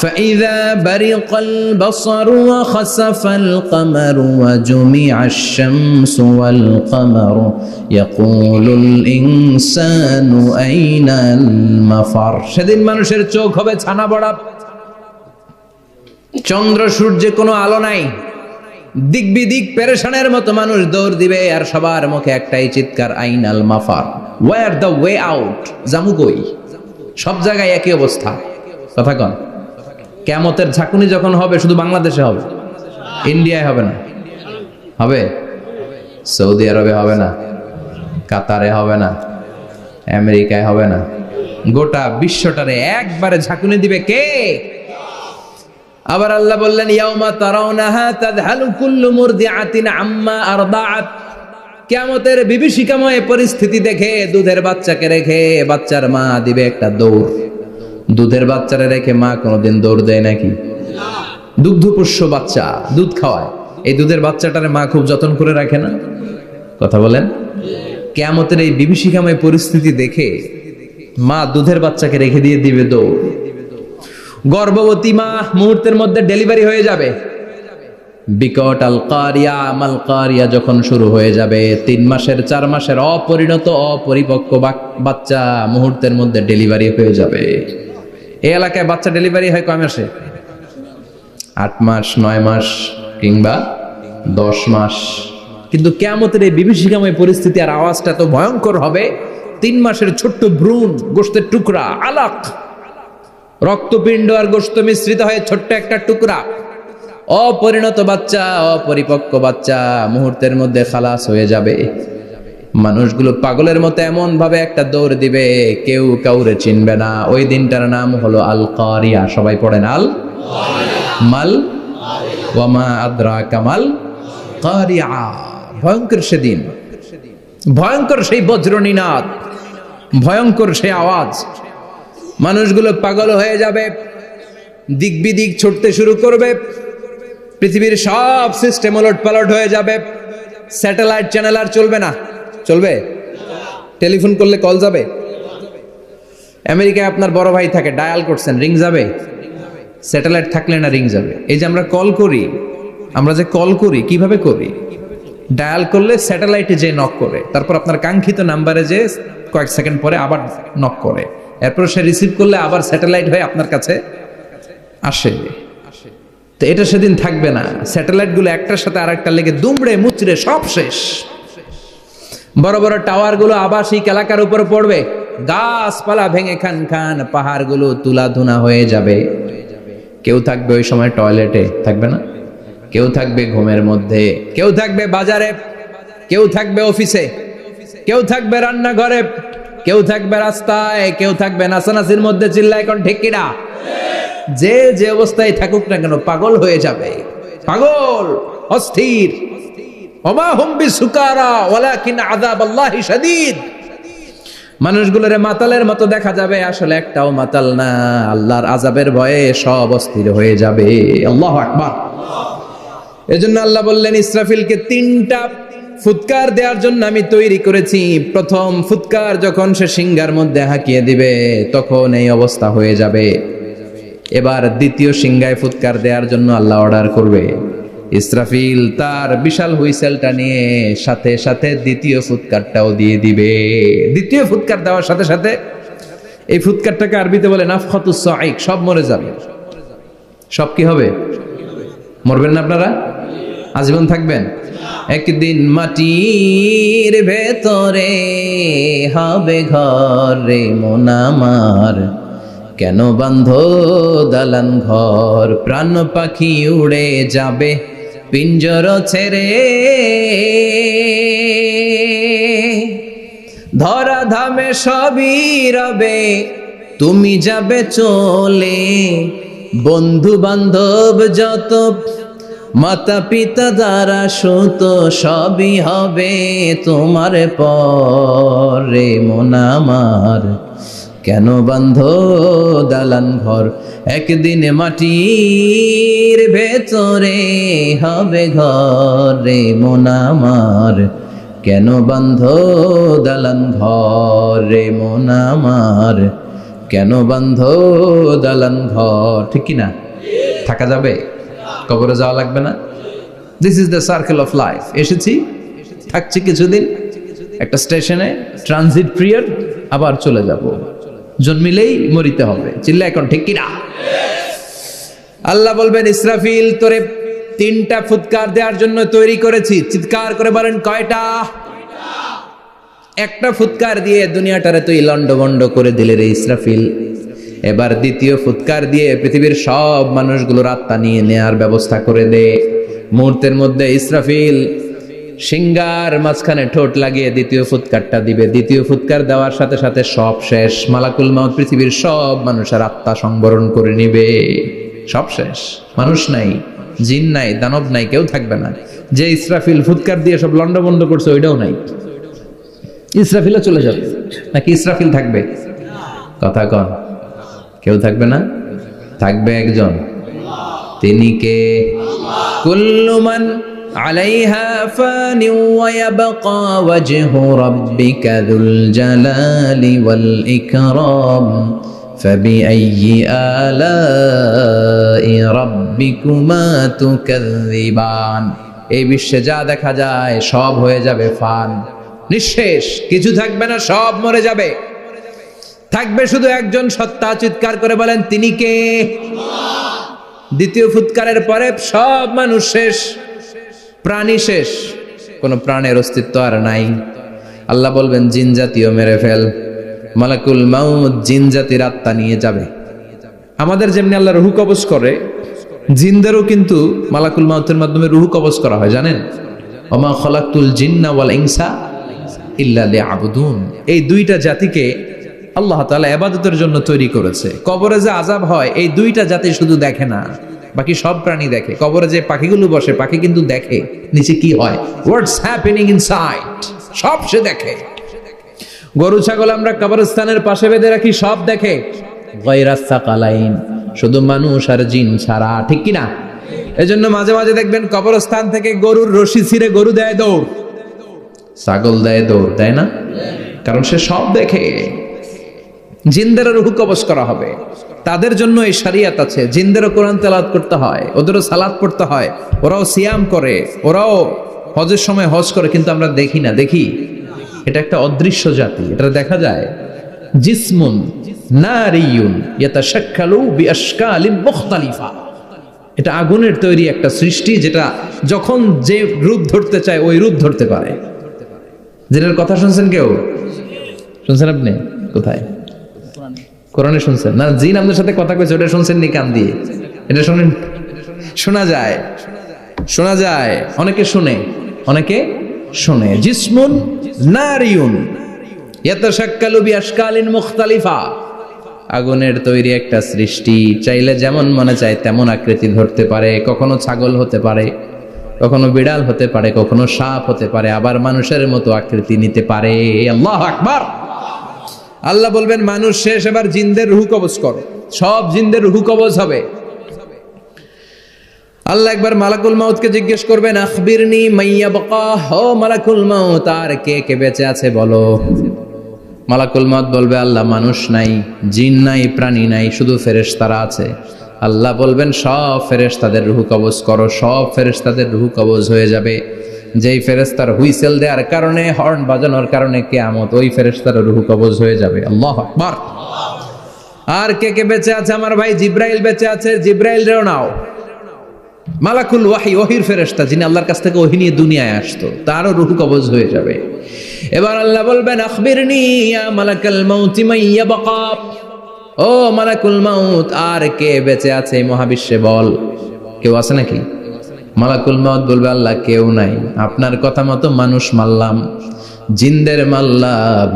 ফাইযা বারিকাল বাসারু ওয়া খাসাফাল কামারু ওয়া জুমিআশ শামসু ওয়াল কামারু ইয়াকুলুল ইনসানু আইনাল মাফার। সেদিন মানুষের চোখ হবে ছানা বড়া, চন্দ্র সূর্যে কোনো আলো নাই, দিক বিদিক পেরেশানের মতো মানুষ দৌড় দিবে, আর সবার মুখে একটাই চিৎকার, আইনাল মাফার, ওয়্যার দ্য ওয়ে আউট, জামু কই? সব জায়গায় একই অবস্থা। কথা কন। কিয়ামতের ঝাঁকুনি যখন হবে শুধু বাংলাদেশে হবে, ইন্ডিয়ায় হবে না, হবে সৌদি আরবে হবে না, কাতারে হবে না, আমেরিকায় হবে না, গোটা বিশ্বটারে একবারে ঝাঁকুনি দিবে কে? আবার আল্লাহ বললেন ইয়াউমা তারাউনাহা তাযহালু কুল্লু মুরদিআতিন আম্মা আরদাআত। কিয়ামতের বিভীষিকাময় পরিস্থিতি দেখে দুধের বাচ্চাকে রেখে বাচ্চার মা দিবে একটা দৌড়। দুধের বাচ্চারে রেখে মা কোনোদিন দৌড় দেয় নাকি? দুগ্ধপোষ্য বাচ্চা, দুধ খাওয়ায়, এই দুধের বাচ্চাটারে মা খুব যত্ন করে রাখে না? কথা বলেন। কিয়ামতের এই বিভীষিকাময় পরিস্থিতি দেখে মা দুধের বাচ্চাকে রেখে দিয়ে দিবে দৌড়। গর্ভবতী মা মুহূর্তের মধ্যে ডেলিভারি হয়ে যাবে। বিকট আল কারিয়া মাল কারিয়া যখন শুরু হয়ে যাবে, 3 মাসের 4 মাসের অপরিণত অপরিপক্ক বাচ্চা মুহূর্তের মধ্যে ডেলিভারি হয়ে যাবে। এই এলাকায় বাচ্চা ডেলিভারি হয় কয় মাসে? 8 মাস, 9 মাস কিংবা 10 মাস। কিন্তু কিয়ামতের এই বিভীষিকাময় পরিস্থিতি আর আওয়াজটা এত ভয়ঙ্কর হবে, 3 মাসের ছোট্ট ভ্রূণ, গোশতের টুকরা, আলাক, রক্তপিণ্ড আর গোশত মিশ্রিত হয়ে ছোট্ট একটা টুকরা, অপরিণত বাচ্চা, অপরিপক্ক বাচ্চা মুহূর্তের মধ্যে খালাস হয়ে যাবে। মানুষগুলো পাগলের মতো এমন ভাবে একটা দৌড় দিবে, কেউ কাউরে চিনবে না। ওই দিনটার নাম হলো আল কারিয়া। সবাই পড়েন আল মাল ওয়ামা আদরাকা মাল কারিয়া। ভয়ঙ্কর সেদিন, ভয়ঙ্কর সেই বজ্রনীনাদ, ভয়ঙ্কর সেই আওয়াজ। মানুষগুলো পাগল হয়ে যাবে, দিক বিদিক ছুটতে শুরু করবে, পৃথিবীর সব সিস্টেম ওলট পালট হয়ে যাবে। স্যাটেলাইট চ্যানেল আর চলবে না। চলবে? টেলিফোন করলে কল যাবে? আমেরিকায় আপনার বড় ভাই থাকে, ডায়াল করছেন, রিং যাবে? স্যাটেলাইট থাকলে না রিং যাবে? এই যে আমরা কল করি, আমরা যে কল করি কিভাবে করি? ডায়াল করলে স্যাটেলাইটে যে নক করে, তারপর আপনার কাঙ্ক্ষিত নাম্বারে যে কয়েক সেকেন্ড পরে আবার নক করে, এরপর সে রিসিভ করলে আবার স্যাটেলাইট হয়ে আপনার কাছে আসে। তো এটা সেদিন থাকবে না। স্যাটেলাইট গুলো একটার সাথে আরেকটা লেগে দুমড়ে মুচড়ে সব শেষ। বড় বড় টাওয়ার গুলো আবাসিক এলাকার উপর পড়বে, গাছপালা ভেঙে খান খান, পাহাড় গুলো তুলা ধুনা হয়ে যাবে। কেউ থাকবে ওই সময় টয়লেটে, থাকবে না? কেউ থাকবে ঘুমের মধ্যে, কেউ থাকবে বাজারে, কেউ থাকবে অফিসে, কেউ থাকবে রান্নাঘরে, কেউ থাকবে রাস্তায়, কেউ থাকবে নাচানাচির মধ্যে। চিল্লায় এখন ঠিক কিনা? যে যে অবস্থায় থাকুক না কেন পাগল হয়ে যাবে, পাগল, অস্থির। ওমা হুম বিসুকারা ওয়ালাকিন আযাবাল্লাহি শাদীদ। মানুষগুলোরে মাতালের মতো দেখা যাবে, আসলে একটাও মাতাল না। আল্লাহর আযাবের ভয়ে সব অস্থির হয়ে যাবে। আল্লাহু আকবার। এজন্য আল্লাহ বললেন, ইসরাফিলকে 3টা ফুৎকার দেওয়ার জন্য আমি তৈরি করেছি। প্রথম ফুৎকার যখন সে সিংহার মধ্যে হাঁকিয়ে দিবে, তখন এই অবস্থা হয়ে যাবে। এবার দ্বিতীয় সিংহায় ফুৎকার দেওয়ার জন্য আল্লাহ অর্ডার করবে। ইসরাফিল তার বিশাল হুইসেলটা নিয়ে সাথে সাথে দ্বিতীয় ফুৎকারটাও দিয়ে দিবে। দ্বিতীয় ফুৎকার দেওয়ার সাথে সাথে, এই ফুৎকারটাকে আরবিতে বলে নাফখাতুস সাঈক, সব মরে যাবে। সব কি হবে? মরবেন না আপনারা? আজীবন থাকবেন? একদিন মাটির ভেতরে হবে ঘর রে মন আমার, কেন বাঁধো দালান ঘর, প্রাণ পাখি উড়ে যাবে পিঞ্জর ছেড়ে, ধরা ধামে সবই রবে তুমি যাবে চলে, বন্ধু বান্ধব যত মাতা পিতা দ্বারা সুত সবই হবে তোমার পরে মন আমার, কেন বাঁধো দালান ঘর, একদিন মাটির ভেতরে হবে ঘর রে মন আমার, কেন বাঁধো দালান ঘর রে মন আমার, কেন বাঁধো দালান ঘর। ঠিক কিনা? থাকা যাবে? কবরে যাওয়া লাগবে না? This is the circle of life. এসেছি, থাকছি কিছুদিন একটা স্টেশনে, ট্রানজিট পিরিয়ড, আবার চলে যাব। জন্মিলেই মরিতে হবে। চিল্লা এখন ঠিক কিনা? আল্লাহ বলবেন, ইসরাফিল তোরে 3টা ফুৎকার দেওয়ার জন্য তৈরি করেছি। চিৎকার করে বলেন, কয়টা? একটা ফুৎকার দিয়ে দুনিয়াটারে তুই লন্ডভন্ড করে দিলে রে ইসরাফিল। এবার দ্বিতীয় ফুৎকার দিয়ে পৃথিবীর সব মানুষগুলোর আত্মা নিয়ে নেয়ার ব্যবস্থা করে দে। মুহূর্তের মধ্যে ইসরাফিল সিংহার মাঝখানে ঠোঁট লাগিয়ে দ্বিতীয় ফুৎকারটা দিবে। দ্বিতীয় ফুৎকার দেওয়ার সাথে সাথে সব শেষ। মালাকুল মাউত পৃথিবীর সব মানুষের আত্মা সংবরণ করে নিবে। সব শেষ, মানুষ নাই, জিন নাই, দানব নাই, কেউ থাকবে না। যে ইসরাফিল ফুৎকার দিয়ে সব লন্ডভন্ড করছে ওইটাও নাই। ইসরাফিলও চলে যাবে, নাকি ইসরাফিল থাকবে? কথা কন, কেউ থাকবে না? থাকবে একজন। তিনি কে? কুল্লু মান আলাইহা ফানি ওয়া ইয়াবকা ওয়াজহু রাব্বিকা যুল জালালি ওয়াল ইকরাম ফাবিআইয়ি আলাই রাব্বিকুমা তুকাযযিবান। এই বিশ্বে যা দেখা যায় সব হয়ে যাবে ফান, নিঃশেষ, কিছু থাকবে না, সব মরে যাবে। থাকবে শুধু একজন সত্তা, চিৎকার করে বলেন তিনি কে? দ্বিতীয় ফুৎকারের পরে সব মানুষ শেষ, প্রাণী শেষ, কোনো প্রাণের অস্তিত্ব আর নাই। আল্লাহ বলবেন জিন জাতীয় মেরে ফেল। মালাকুল মাউত জিন জাতির আত্মা নিয়ে যাবে। আমাদের যেমনি আল্লাহ রুহু কবজ করে, জিনদেরও কিন্তু মালাকুল মাউতের মাধ্যমে রুহু কবজ করা হয়, জানেন? ওমা খলাকতুল জিন্না ওয়াল ইনসা ইল্লা লিয়াবুদুন। এই দুইটা জাতিকে আল্লাহ তাআলা ইবাদতের জন্য তৈরি করেছে। কবরে যে আযাব হয় এই দুইটা জাতি শুধু দেখে না, বাকি সব প্রাণী দেখে। কবরে যে পাখিগুলো বসে, পাখি কিন্তু দেখে নিচে কি হয়, হোয়াটস হ্যাপেনিং ইনসাইড, সব সে দেখে। গরু ছাগল আমরা কবরস্থানের পাশে বেঁধে রাখি, সব দেখে। গায়রাস সাকালাইন, শুধু মানুষ আর জিন ছাড়া, ঠিক কি না? এজন্য মাঝে মাঝে দেখবেন কবরস্থান থেকে গরুর রশি ছিঁড়ে গরু দেয় দৌড়, ছাগল দেয় দৌড়, দেয় না? কারণ সে সব দেখে। জিনদেরও রূহ কবজ করা হবে, তাদের জন্য এই শরিয়ত আছে। জিনদেরও কোরআন তেলাওয়াত করতে হয়, ওদেরও সালাত পড়তে হয়, ওরাও সিয়াম করে, ওরাও হজের সময় হজ করে, কিন্তু আমরা দেখি না। দেখি? এটা একটা অদৃশ্য জাতি, এটা দেখা যায়। জিসমুন নারিয়ুন ইয়াতাশাক্কালু বিআশকালিন মুখতালিফা, এটা আগুনের তৈরি একটা সৃষ্টি, যেটা যখন যে রূপ ধরতে চায় ওই রূপ ধরতে পারে। যেটার কথা শুনছেন কেউ? শুনছেন আপনি? কোথায়? কোরআনে শুনছেন না? জিন আমাদের সাথে কথা কইছে, ওটা শুনছেন নি কান দিয়ে? এটা শুনেন, শোনা যায়, শোনা যায়, অনেকে শুনে, অনেকে শুনে। জিসমুন নারিয়ুন ইয়াতাশাক্কালু বিআশকালিন মুখতালিফা, আগুনের তৈরি একটা সৃষ্টি, চাইলে যেমন মনে চায় তেমন আকৃতি ধরতে পারে। কখনো ছাগল হতে পারে, কখনো বিড়াল হতে পারে, কখনো সাপ হতে পারে, আবার মানুষের মতো আকৃতি নিতে পারে। আল্লাহু আকবার। আল্লাহ বলবেন মানুষ শেষ, এবার জিনদের রূহ কবজ করো। সব জিনদের রূহ কবজ হবে। আল্লাহ একবার মালাকুল মাউতকে জিজ্ঞেস করবেন, আখবিরনি মাইয়াবকা, ও মালাকুল মাউত, আর কে কে বেঁচে আছে বলো। মালাকুল মাউত বলবে, আল্লাহ মানুষ নাই, জিন নাই, প্রাণী নাই, শুধু ফেরেশতারা আছে। আল্লাহ বলবেন সব ফেরেশতাদের রূহ কবজ করো। সব ফেরেশতাদের রূহ কবজ হয়ে যাবে। যেই ফেরেশতার হুইসেল দেওয়ার কারণে, হর্ন বাজানোর কারণে কিয়ামত, ওই ফেরেশতার রূহ কবজ হয়ে যাবে। আল্লাহু আকবার। আর কে কে বেঁচে আছে? আমার ভাই জিব্রাইল বেঁচে আছে, জিব্রাইল রেও নাও। মালাকুল ওয়াহি, ওহির ফেরেশতা, যিনি আল্লাহর কাছ থেকে ওহী নিয়ে দুনিয়ায় আসতো, তারও রূহ কবজ হয়ে যাবে। এবার আল্লাহ বলবেন, আখবিরনি ইয়া মালাকাল মাউতি মাইয়াবকা, ও মালাকুল মাউত, আর কে বেঁচে আছে এই মহাবিশ্বে বল। কেউ আছে নাকি? মালাকুল মাউত বলবে, আল্লাহ কেউ নাই। আপনার কথা মতো মানুষ মারলাম, জিনদের মারলাম,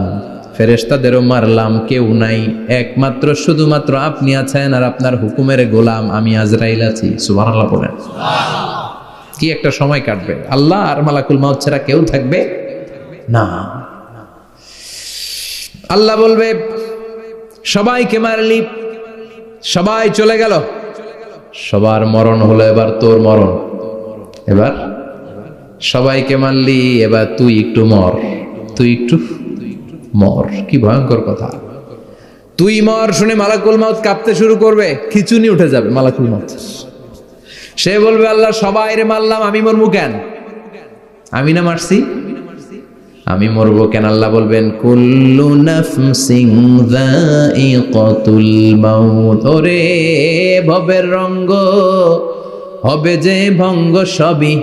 ফেরেশতাদেরও মারলাম, কেউ নাই, একমাত্র শুধুমাত্র আপনি আছেন, আর আপনার হুকুমের গোলাম আমি আজরাইল আছি। সুবহানাল্লাহ বলেন। কি একটা সময় কাটবে, আল্লাহ আর মালাকুল মাউত ছাড়া কেউ থাকবে না। আল্লাহ বলবে, সবাইকে মারলি, সবাই চলে গেল, সবার মরণ হলো, এবার তোর মরণ। এবার সবাইকে মারলি, এবার তুই একটু মর, তুই একটু মর। কি ভয়ঙ্কর কথা! তুই মর শুনে মালাকুল মাউত কাঁপতে শুরু করবে, খিচুনি উঠে যাবে মালাকুল মাউত। সে বলবে, আল্লাহ সবাই রে মারলাম, আমি মরবো কেন? আমি না মারছি, আমি মরবো কেন? আল্লাহ বলবেন, কুল্লু নাফসিন যায়িকাতুল মাউত, ওরে ভবের রঙ্গ, হবে যে ভঙ্গ, সবই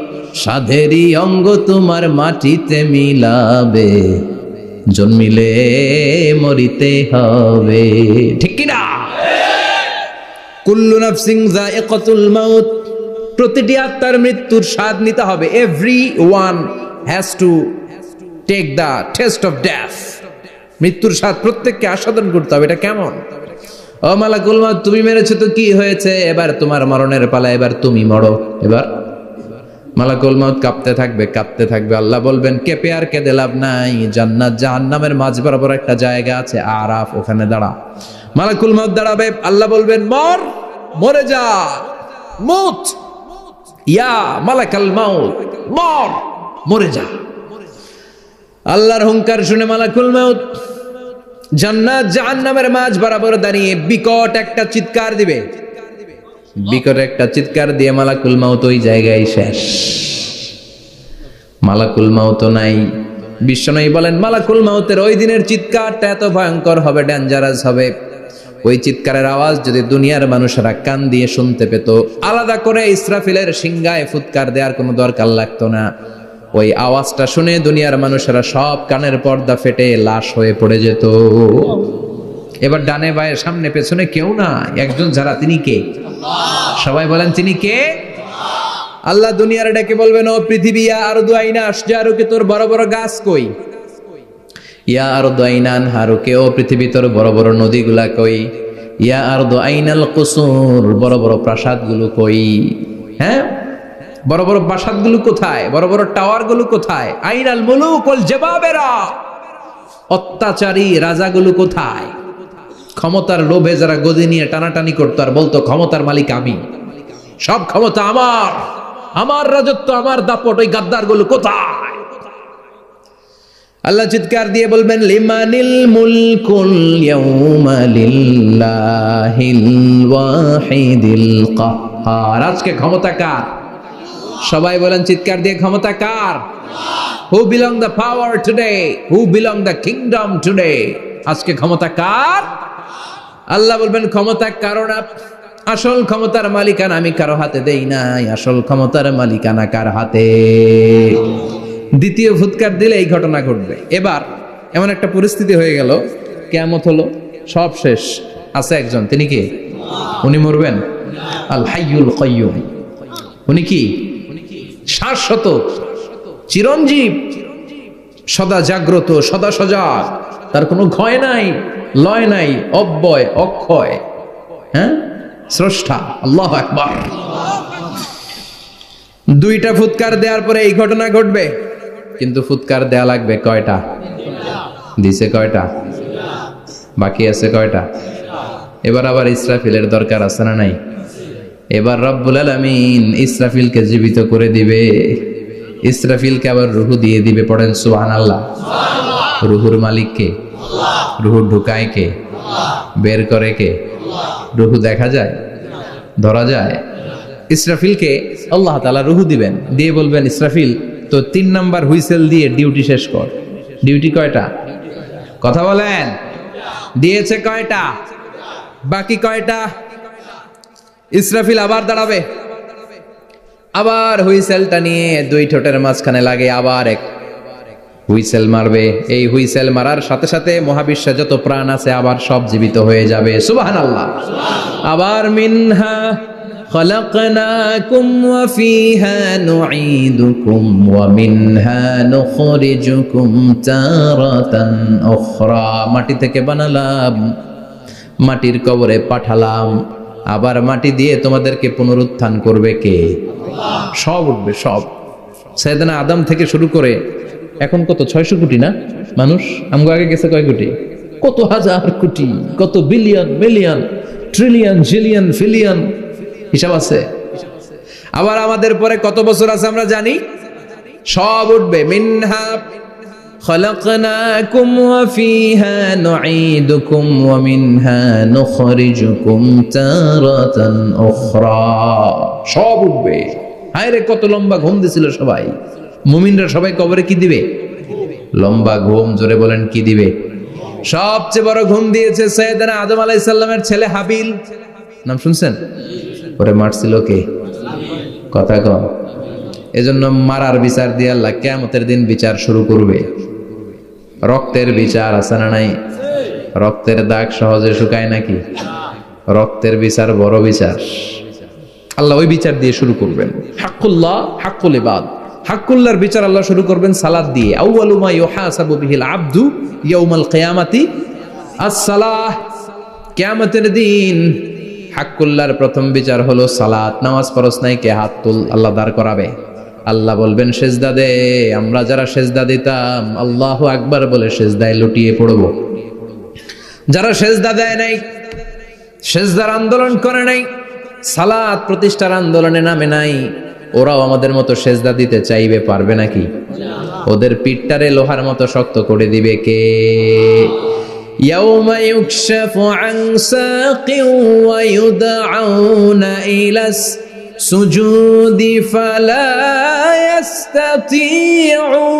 সাধেরই অঙ্গ, তোমার মাটিতে মিলাবে, জন্মিলে মরিতে হবে। ঠিক কি না? কুল্লু নাফসিন যায়িকাতুল মাউত, প্রতিটি আত্মার মৃত্যুর স্বাদ নিতে হবে। Everyone has to take the test of death. মৃত্যুর স্বাদ প্রত্যেককে আস্বাদন করতে হবে। এটা কেমন? ও মালাকুল মাউত, তুমি মেরেছো তো কি হয়েছে, এবার তোমার মরণের পালা, এবার তুমি মরো। এবার মালাকুল মাউত কাঁপতে থাকবে, কাঁপতে থাকবে। আল্লাহ বলবেন, কেঁপে আর কেঁদে লাভ নাই, জান্নাত জাহান্নামের মাঝ বরাবর একটা জায়গা আছে, আরাফ, ওখানে দাঁড়া। মালাকুল মাউত দাঁড়াবে, আল্লাহ বলবেন, মর, মরে যা, মুত। ইয়া মালাকাল মাউত, মর, মরে যা। আল্লাহর হুঙ্কার শুনে মালাকুল মাউত জান্নাত জাহান্নামের মাঝ বরাবর দাঁড়িয়ে বিকট একটা চিৎকার দিবে। বিকট একটা চিৎকার দিয়ে মালাকুল মাউত ওই জায়গায় শেষ। মালাকুল মাউত নাই। বিশ্বনবী বলেন মালাকুল মাউতের ওই দিনের চিৎকারটা এত ভয়ঙ্কর হবে, ডেঞ্জারাস হবে। ওই চিৎকারের আওয়াজ যদি দুনিয়ার মানুষেরা কান দিয়ে শুনতে পেত, আলাদা করে ইসরাফিলের সিংহায় ফুৎকার দেওয়ার কোনো দরকার লাগতো না। ওই আওয়াজটা শুনে দুনিয়ার মানুষেরা সব কানের পর্দা ফেটে লাশ হয়ে পড়ে যেত। এবার ডানে বায়ে সামনে পেছনে কেউ না, একজন যারা, তিনি কে? সবাই বলেন তিনি কে? আল্লাহ দুনিয়ার ডেকে বলবেন, ও পৃথিবী, ইয়া আরদু আইনা আশজারুকে, তোর বড় বড় গাছ কই? ইয়া আরদু আইনা আনহারুকে, ও পৃথিবী তোর বড় বড় নদীগুলা কই? ইয়া আরদু আইনাল কুসুর, বড় বড় প্রাসাদগুলো কই? হ্যাঁ, বড় বড় প্রাসাদগুলো কোথায়? বড় বড় টাওয়ারগুলো কোথায়? আইনাল মুলুক ওয়াল জাবাবেরা, অত্যাচারী রাজাগুলো কোথায়? ক্ষমতার লোভে যারা গদি নিয়ে টানাটানি করতো আর বলতো ক্ষমতার মালিক আমি, সব ক্ষমতা আমার, আমার রাজত্ব, আমার দাপট, ওই গাদ্দারগুলো কোথায়? আল্লাহ চিৎকার দিয়ে বলবেন, লিমানিল মুলকুল ইয়াউমা লিল্লাহিল ওয়াহিদিল কাহ্হার, আজকে ক্ষমতা কার? সবাই বলেন চিৎকার দিয়ে, ক্ষমতা কার? Who belong the power today, who belong the kingdom today, আজকে ক্ষমতা কার? আল্লাহ বলবেন ক্ষমতা কারো না, আসল ক্ষমতার মালিকানা আমি কারো হাতে দেই নাই, আসল ক্ষমতার মালিকানা কার হাতে? দ্বিতীয় ফুৎকার দিলে এই ঘটনা ঘটবে। এবার এমন একটা পরিস্থিতি হয়ে গেল, কিয়ামত হলো, সব শেষ, আছে একজন, তিনি কি? উনি মরবেন, আল হাইয়ুল কাইয়ুম। উনি কি? শাশ্বত, চিরঞ্জীব, সদা জাগ্রত, সদা সজাগ, তার কোনো ক্ষয় নাই, লয় নাই, অব্যয়, অক্ষয়, হ্যাঁ, স্রষ্টা। আল্লাহু আকবার। দুইটা ফুৎকার দেওয়ার পরে এই ঘটনা ঘটবে, কিন্তু ফুৎকার দেয়া লাগবে কয়টা? দিছে কয়টা? বাকি আছে কয়টা? এবার আবার ইসরাফিলের দরকার আছে না নাই? এবার রব্বুল আলামিন ইসরাফিলকে জীবিত করে দিবে, ইসরাফিলকে আবার রুহু দিয়ে দিবে। পড়েন সুবহানাল্লাহ। রুহুর মালিক কে? রুহু ঢুকায় কে? বের করে কে? রুহু দেখা যায়, ধরা যায়? ইসরাফিলকে আল্লাহ তাআলা রুহু দিবেন, দিয়ে বলবেন ইসরাফিল তো 3 নাম্বার হুইসেল দিয়ে ডিউটি শেষ কর। ডিউটি কয়টা? কথা বলেন। দিয়েছে কয়টা? বাকি কয়টা? ইসরাফিল আবার দাঁড়াবে, আবার হুইসেলটা নিয়ে দুই ঠোঁটের মাঝখানে লাগে আবার এক হুইসেল মারবে। এই হুইসেল মারার সাথে সাথে মহাবিশ্বে যত প্রাণ আছে আবার সব জীবিত হয়ে যাবে। সুবহানাল্লাহ। আবার মিনহা খলাকনাকুম ওয়া ফিহা নুঈদুকুম ওয়া মিনহা নুখরিজুকুম তারাতান উখরা, মাটি থেকে বানালাম, মাটির কবরে পাঠালাম, আবার মাটি দিয়ে তোমাদেরকে পুনরুত্থান করবে কে? সব উঠবে, সব। সাইয়েদনা আদম থেকে শুরু করে এখন কত 600 কোটি না মানুষ, আমগো আগে গেছে কয় কোটি? কত হাজার কোটি, কত billion, million, trillion, zillion, pillion, হিসাব আছে। আবার আমাদের পরে কত বছর আছে আমরা জানি? সব উঠবে। মিনহা খলাকনাকুম ওয়া ফিহা নুঈদুকুম ওয়া মিনহা নুখরিজুকুম তারাতান উখরা, সব উঠবে। হায়রে কত লম্বা ঘুম দিছিল সবাই। মুমিনরা সবাই কবরে কি দিবে? লম্বা ঘুম। জোরে বলেন কি দিবে? সবচেয়ে বড় ঘুম দিয়েছে সাইয়েদনা আদম আলাইহিস সালামের ছেলে হাবিল। নাম শুনছেন? ওরে মারছিল কে? কথা কম। এজন্য মারার বিচার দিয়ে আল্লাহ কিয়ামতের দিন বিচার শুরু করবে। রক্তের বিচার আছে না নাই? রক্তের দাগ সহজে শুকায় নাকি? রক্তের বিচার বড় বিচার। আল্লাহ ওই বিচার দিয়ে শুরু করবেন। হাক্কুল্লাহ, হাক্কুল ইবাদ। হাক্কুল্লাহর বিচার আল্লাহ শুরু করবেন সালাত দিয়ে। আউয়ালু মা ইউহাসাবু বিহিল আবদু ইয়াউমাল কিয়ামাতি আস-সালাহ। কিয়ামতের দিন হাক্কুল্লাহর প্রথম বিচার হলো সালাত। নামাজ পড়স নাই, কে হাত তুল, আল্লাহ দাঁড় করাবে। আল্লাহ বলবেন সেজদা দে। আমরা যারা সেজদা দিতাম আল্লাহু আকবার বলে সেজদায় লুটিয়ে পড়ব। যারা সেজদা দেয় নাই, সেজদার আন্দোলন করে নাই, সালাত প্রতিষ্ঠার আন্দোলনে নামে নাই, ওরাও আমাদের মতো সেজদা দিতে চাইবে, পারবে নাকি? ওদের পিঠটারে লোহার মতো শক্ত করে দিবে কে? ইয়াউমা ইউকশাফু আন সাকিন ওয়া ইউদআউনা ইলাস সুজুদি ফালা ইয়াস্তাতিউন